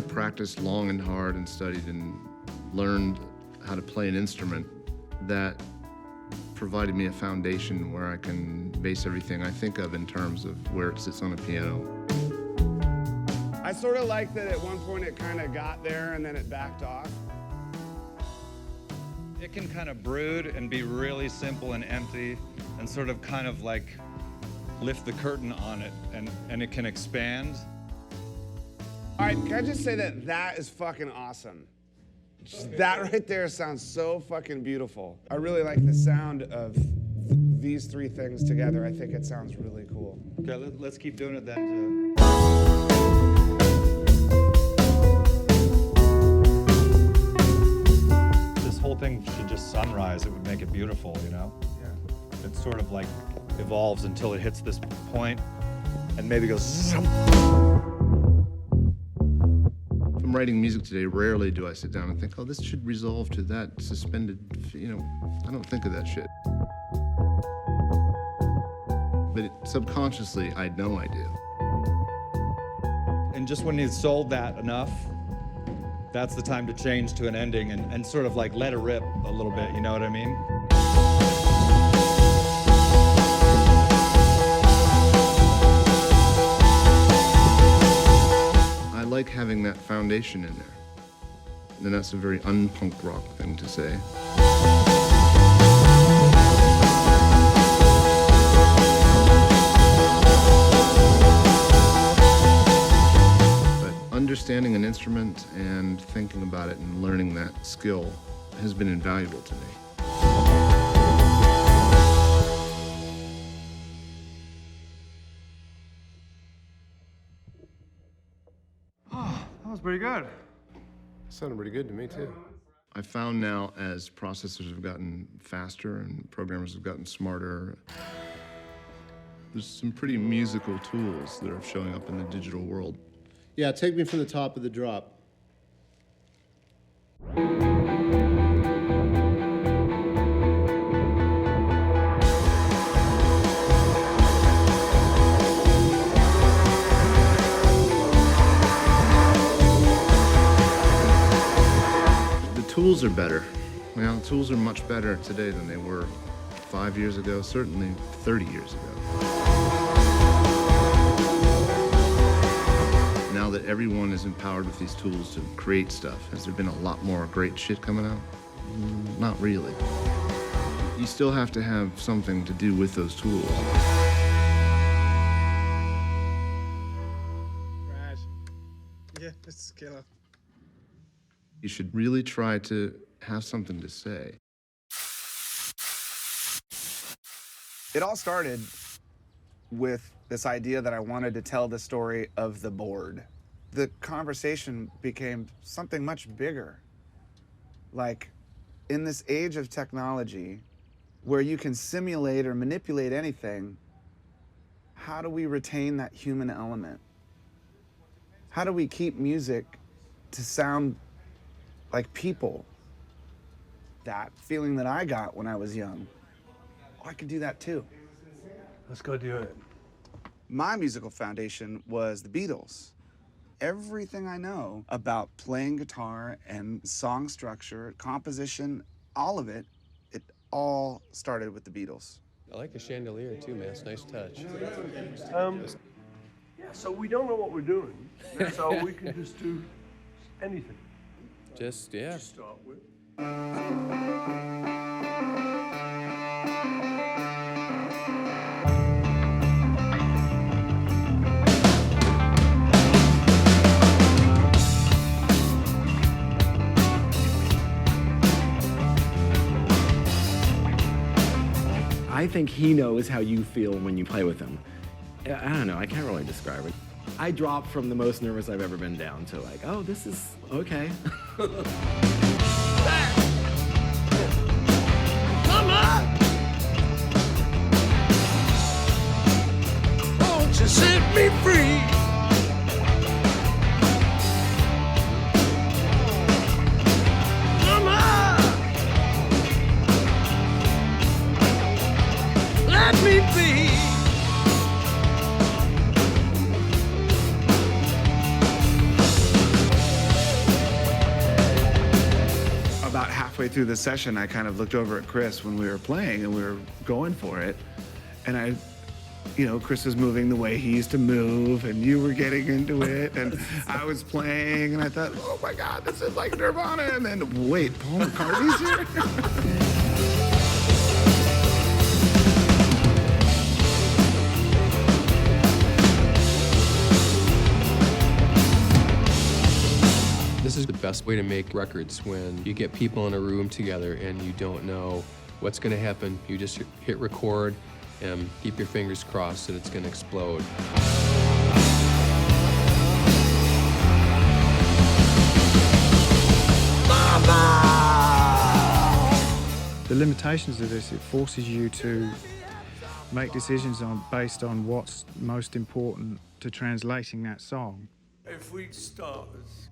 Speaker 18: Practiced long and hard and studied and learned how to play an instrument that provided me a foundation where I can base everything I think of in terms of where it sits on a piano.
Speaker 24: I sort of like that at one point it kind of got there and then it backed off.
Speaker 26: It can kind of brood and be really simple and empty and sort of kind of like lift the curtain on it and it can expand.
Speaker 24: All right, can I just say that is fucking awesome. That right there sounds so fucking beautiful. I really like the sound of these three things together. I think it sounds really cool.
Speaker 26: Okay, let's keep doing it then. This whole thing should just sunrise. It would make it beautiful, you know? Yeah. It's sort of like
Speaker 21: evolves until it hits this point and maybe goes zoom.
Speaker 18: If I'm writing music today, rarely do I sit down and think, oh, this should resolve to that suspended, I don't think of that shit. But subconsciously, I know I do.
Speaker 21: And just when you've sold that enough, that's the time to change to an ending and sort of like let it rip a little bit, you know what I mean?
Speaker 18: I like having that foundation in there. And that's a very un-punk rock thing to say. Understanding an instrument and thinking about it and learning that skill has been invaluable to me.
Speaker 25: Oh, that was pretty good. Sounded pretty good to me, too.
Speaker 18: I found now as processors have gotten faster and programmers have gotten smarter, there's some pretty musical tools that are showing up in the digital world.
Speaker 25: Yeah, take me from the top of the drop.
Speaker 18: The tools are better. Well, tools are much better today than they were 5 years ago, certainly 30 years ago. Now that everyone is empowered with these tools to create stuff, has there been a lot more great shit coming out? Not really. You still have to have something to do with those tools.
Speaker 1: Right. Yeah, it's killer.
Speaker 18: You should really try to have something to say.
Speaker 2: It all started with this idea that I wanted to tell the story of the board. The conversation became something much bigger. Like, in this age of technology, where you can simulate or manipulate anything, how do we retain that human element? How do we keep music to sound like people? That feeling that I got when I was young, I could do that too.
Speaker 1: Let's go do it.
Speaker 2: My musical foundation was the Beatles. Everything I know about playing guitar and song structure, composition, all of it, it all started with the Beatles.
Speaker 8: I like the chandelier too, man. It's a nice touch.
Speaker 1: Yeah, so we don't know what we're doing, so we can just do anything.
Speaker 8: Just, yeah.
Speaker 1: To start with.
Speaker 13: I think he knows how you feel when you play with him. I don't know, I can't really describe it. I dropped from the most nervous I've ever been down to like, oh, this is okay.
Speaker 10: Come on! Won't you set me free? Come on! Let me be.
Speaker 2: About halfway through the session, I kind of looked over at Chris when we were playing and we were going for it. And Chris was moving the way he used to move and you were getting into it and I was playing and I thought, oh my God, this is like Nirvana. And then, wait, Paul McCartney's here?
Speaker 8: This is the best way to make records, when you get people in a room together and you don't know what's going to happen. You just hit record and keep your fingers crossed that it's going to explode.
Speaker 1: The limitations of this, it forces you to
Speaker 3: make decisions based on what's most important to translating that song.
Speaker 1: If we stars.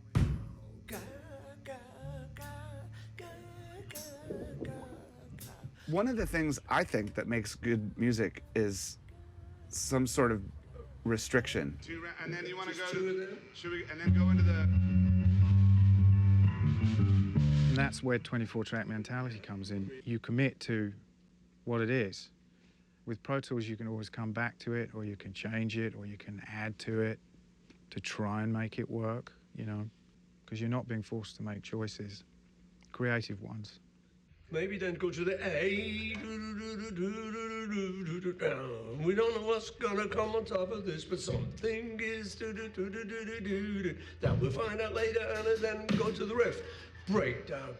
Speaker 2: One of the things I think that makes good music is some sort of restriction.
Speaker 24: And then you want to go and then go into the...
Speaker 3: And that's where 24-track mentality comes in. You commit to what it is. With Pro Tools, you can always come back to it, or you can change it, or you can add to it to try and make it work, you know, because you're not being forced to make choices, creative ones.
Speaker 1: Maybe then go to the A. We don't know what's gonna come on top of this, but something is that we'll find out later, and then go to the riff. Breakdown,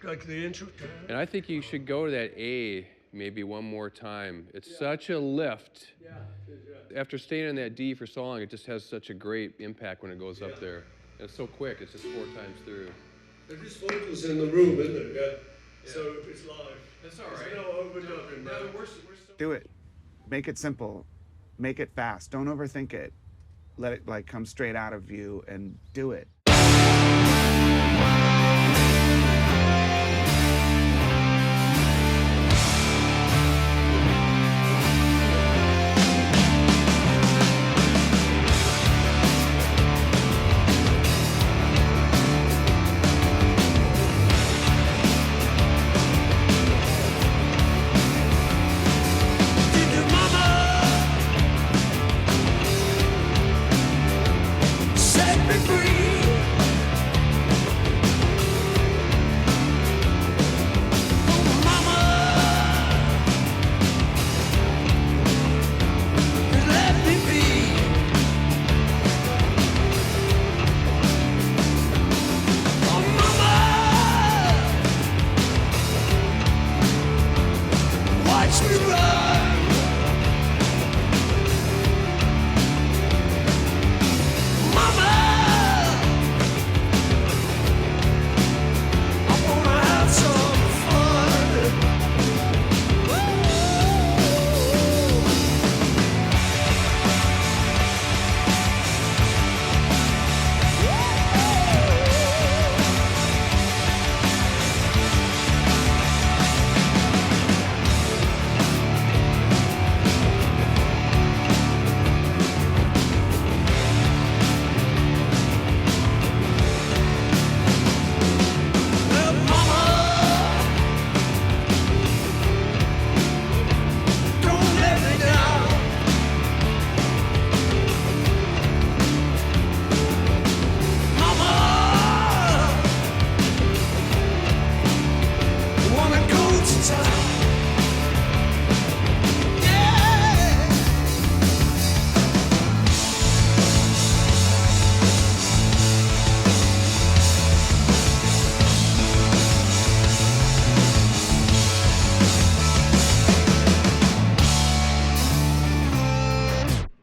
Speaker 1: like the intro.
Speaker 8: And I think you should go to that A maybe one more time. It's such a lift. After staying in that D for so long, it just has such a great impact when it goes up there. And it's so quick, it's just 4 times through.
Speaker 1: There's just vocals in the room, isn't there? Yeah. So it's live.
Speaker 8: That's all right.
Speaker 1: There's no overdubbing, man.
Speaker 2: Do it. Make it simple. Make it fast. Don't overthink it. Let it like come straight out of you and do it.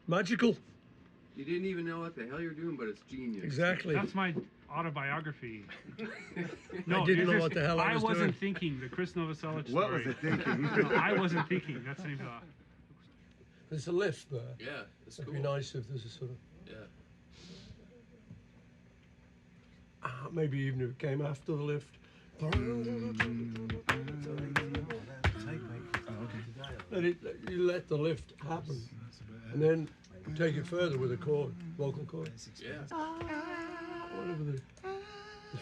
Speaker 1: Magical.
Speaker 8: You didn't even know what the hell you're doing, but it's genius.
Speaker 1: Exactly.
Speaker 5: That's my autobiography.
Speaker 1: I didn't know what the hell I was
Speaker 5: wasn't
Speaker 1: doing.
Speaker 5: thinking. The Chris Novoselic story.
Speaker 1: What was it thinking?
Speaker 5: No, I wasn't thinking. That's the name of
Speaker 1: There's a lift there.
Speaker 8: Yeah, it's
Speaker 1: It'd
Speaker 8: cool.
Speaker 1: be nice if there's a sort of...
Speaker 8: Yeah.
Speaker 1: Maybe even if it came after the lift. You let the lift happen, and then take it further with a chord, vocal chord.
Speaker 8: Yeah.
Speaker 1: Whatever the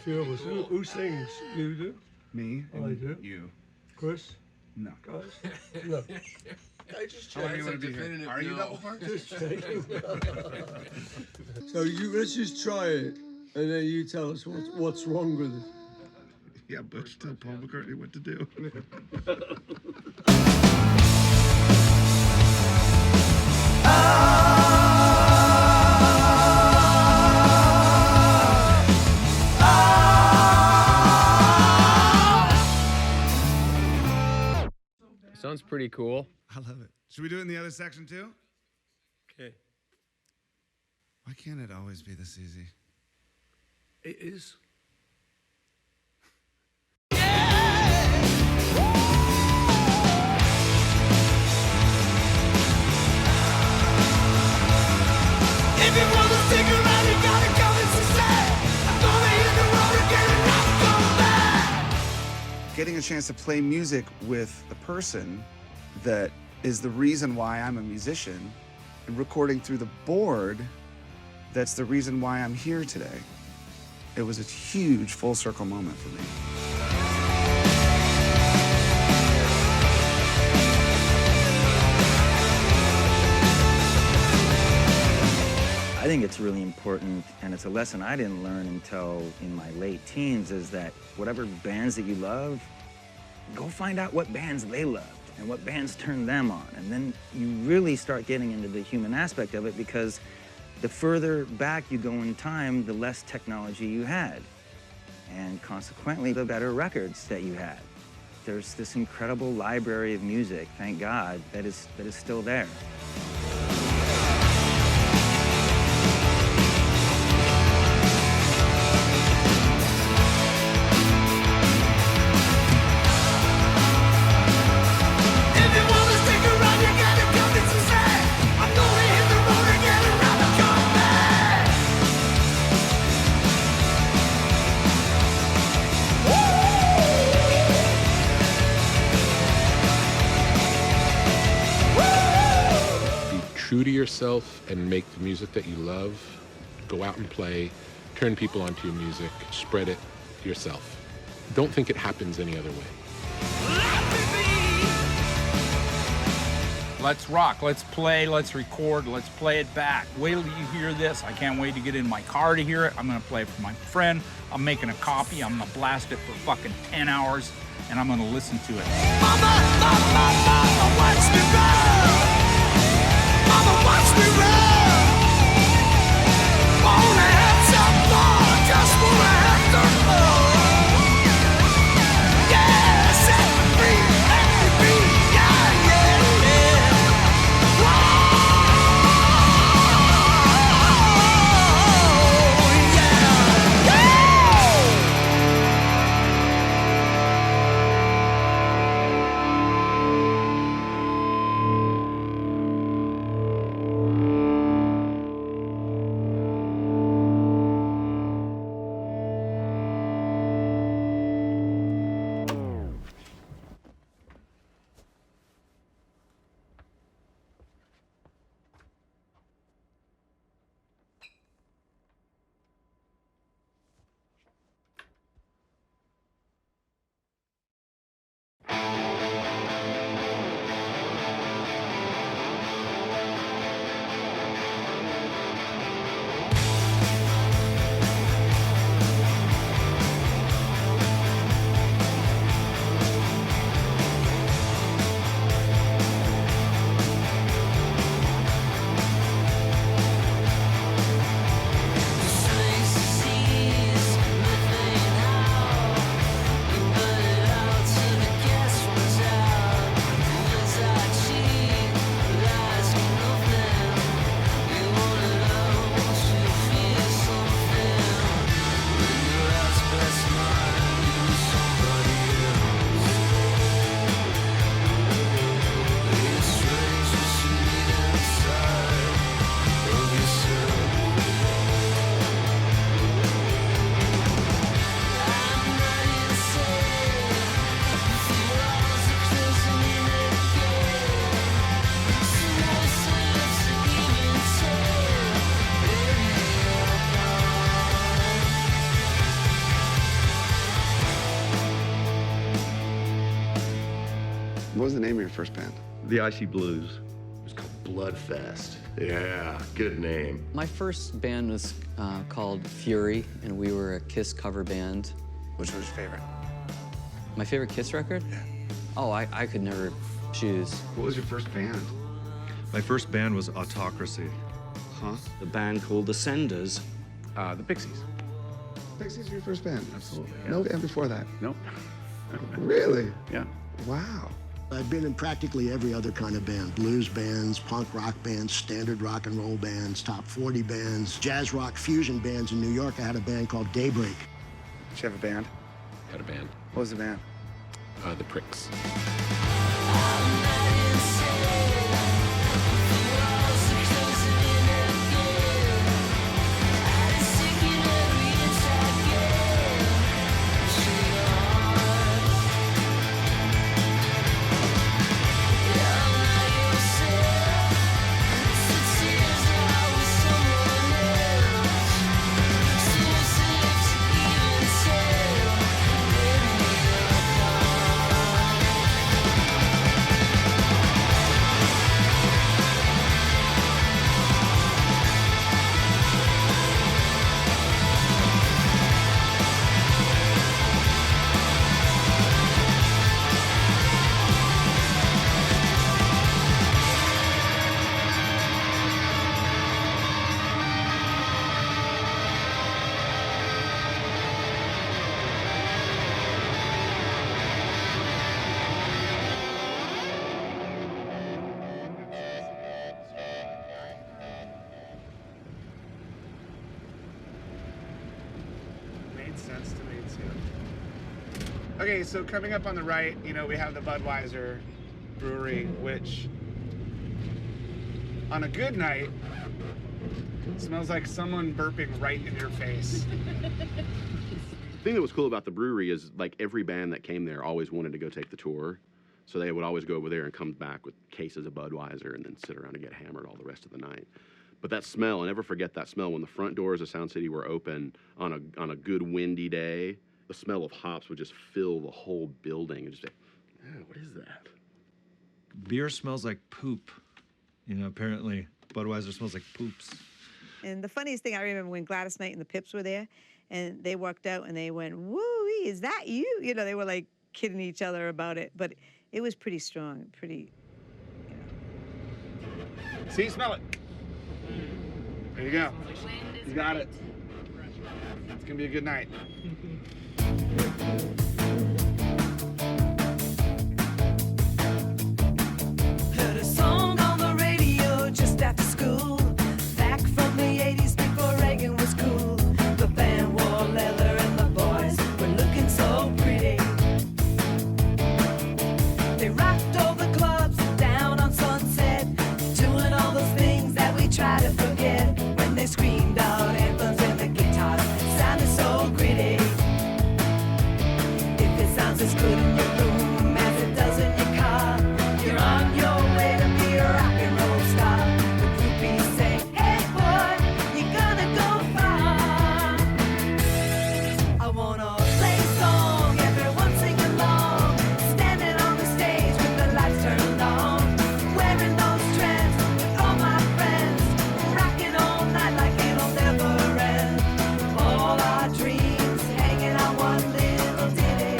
Speaker 1: few of us. Who sings? You do?
Speaker 2: Me.
Speaker 1: I do.
Speaker 2: You.
Speaker 1: Chris?
Speaker 2: No.
Speaker 1: Guys? No. I just
Speaker 2: How long do you
Speaker 1: check.
Speaker 2: want to be here? Are you double part?
Speaker 1: Just checking. So let's just try it, and then you tell us what's wrong with it.
Speaker 2: Yeah, but tell Paul McCartney what to do.
Speaker 8: Sounds pretty cool.
Speaker 24: I love it. Should we do it in the other section too?
Speaker 1: Okay.
Speaker 24: Why can't it always be this easy?
Speaker 1: It is.
Speaker 2: getting a chance to play music with a person that is the reason why I'm a musician, and recording through the board, that's the reason why I'm here today. It was a huge full circle moment for me.
Speaker 9: I think it's really important, and it's a lesson I didn't learn until in my late teens, is that whatever bands that you love, go find out what bands they loved and what bands turned them on. And then you really start getting into the human aspect of it, because the further back you go in time, the less technology you had. And consequently, the better records that you had. There's this incredible library of music, thank God, that is still there.
Speaker 11: True to yourself and make the music that you love. Go out and play, turn people onto your music, spread it yourself. Don't think it happens any other way.
Speaker 14: Let's rock, let's play, let's record, let's play it back. Wait till you hear this. I can't wait to get in my car to hear it. I'm gonna play it for my friend. I'm making a copy. I'm gonna blast it for fucking 10 hours, and I'm gonna listen to it.
Speaker 10: Mama, watch me run. Mama, watch me run. Wanna have some fun, just wanna have some fun. Yeah, set me free, let me be. Yeah, yeah, yeah.
Speaker 24: What was the name of your first band?
Speaker 6: The Icy Blues.
Speaker 15: It was called Bloodfest. Yeah, good name.
Speaker 19: My first band was called Fury, and we were a Kiss cover band.
Speaker 24: Which was your favorite?
Speaker 19: My favorite Kiss record? Yeah. Oh, I could never choose.
Speaker 24: What was your first band?
Speaker 21: My first band was Autocracy.
Speaker 24: Huh?
Speaker 22: The band called The Senders.
Speaker 24: The Pixies. Pixies were your first band?
Speaker 15: Absolutely. Yeah.
Speaker 24: No band before that?
Speaker 15: Nope.
Speaker 24: Really?
Speaker 15: Yeah.
Speaker 24: Wow.
Speaker 17: I've been in practically every other kind of band. Blues bands, punk rock bands, standard rock and roll bands, top 40 bands, jazz rock fusion bands. In New York, I had a band called Daybreak.
Speaker 24: Did you have a band?
Speaker 15: Had a band.
Speaker 24: What was the band?
Speaker 15: The Pricks.
Speaker 24: made sense to me too. Okay, so coming up on the right, you know, we have the Budweiser Brewery, which on a good night smells like someone burping right in your face.
Speaker 4: The thing that was cool about the brewery is like every band that came there always wanted to go take the tour. So they would always go over there and come back with cases of Budweiser and then sit around and get hammered all the rest of the night. But that smell, I'll never forget that smell when the front doors of Sound City were open on a good windy day. The smell of hops would just fill the whole building and just say, oh, what is that?
Speaker 21: Beer smells like poop. You know, apparently Budweiser smells like poops.
Speaker 7: And the funniest thing, I remember when Gladys Knight and the Pips were there, and they walked out and they went, woo, is that you? You know, they were like kidding each other about it, but it was pretty strong, pretty, you know.
Speaker 24: See, smell it. There you go. You got it. It's gonna be a good night.
Speaker 10: Heard a song on the radio just after school. Back from the 80s before Reagan was cool. The band wore leather and the boys were looking so pretty. They rocked all the clubs down on Sunset, doing all those things that we try to forget. When they screamed out anthems and the guitars sounded so gritty. If it sounds as good in your room as it does in your car, you're on your way to be a rock and roll star. The groupies say, hey boy, you're gonna go far. I wanna play a song, everyone sing along, standing on the stage with the lights turned on, wearing those trends with all my friends, rocking all night like it'll never end. All our dreams hanging on one little ditty.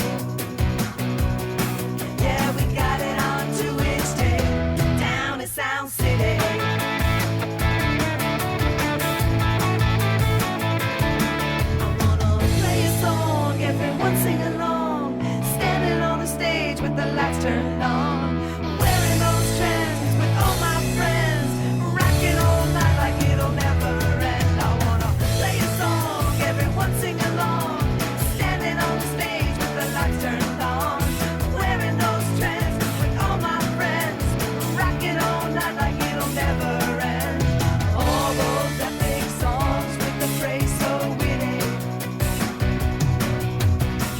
Speaker 10: Yeah, we got it on 2-inch tape down in Sound City. I wanna play a song, everyone sing along, standing on the stage with the lights turned on, wearing those trends with all my friends, rocking all night like it'll never end. I wanna play a song, everyone sing along, standing on the stage with the lights turned on, wearing those trends with all my friends, rocking all night like it'll never end. All those epic songs with the phrase so witty.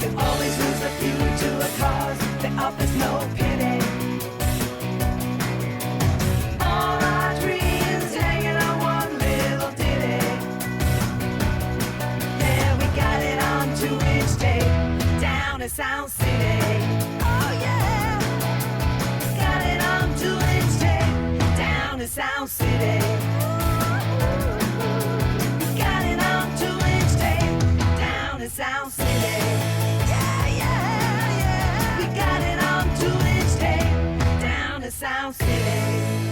Speaker 10: You always lose a few to a cause that offers no pity. All our dreams hanging on one little ditty. Yeah, we got it on 2-inch tape down in Sound City. Oh yeah, got it on 2-inch tape down in Sound City. Got it on 2-inch tape down in Sound City. Yeah, yeah, yeah. We got it on 2-inch tape down in Sound City.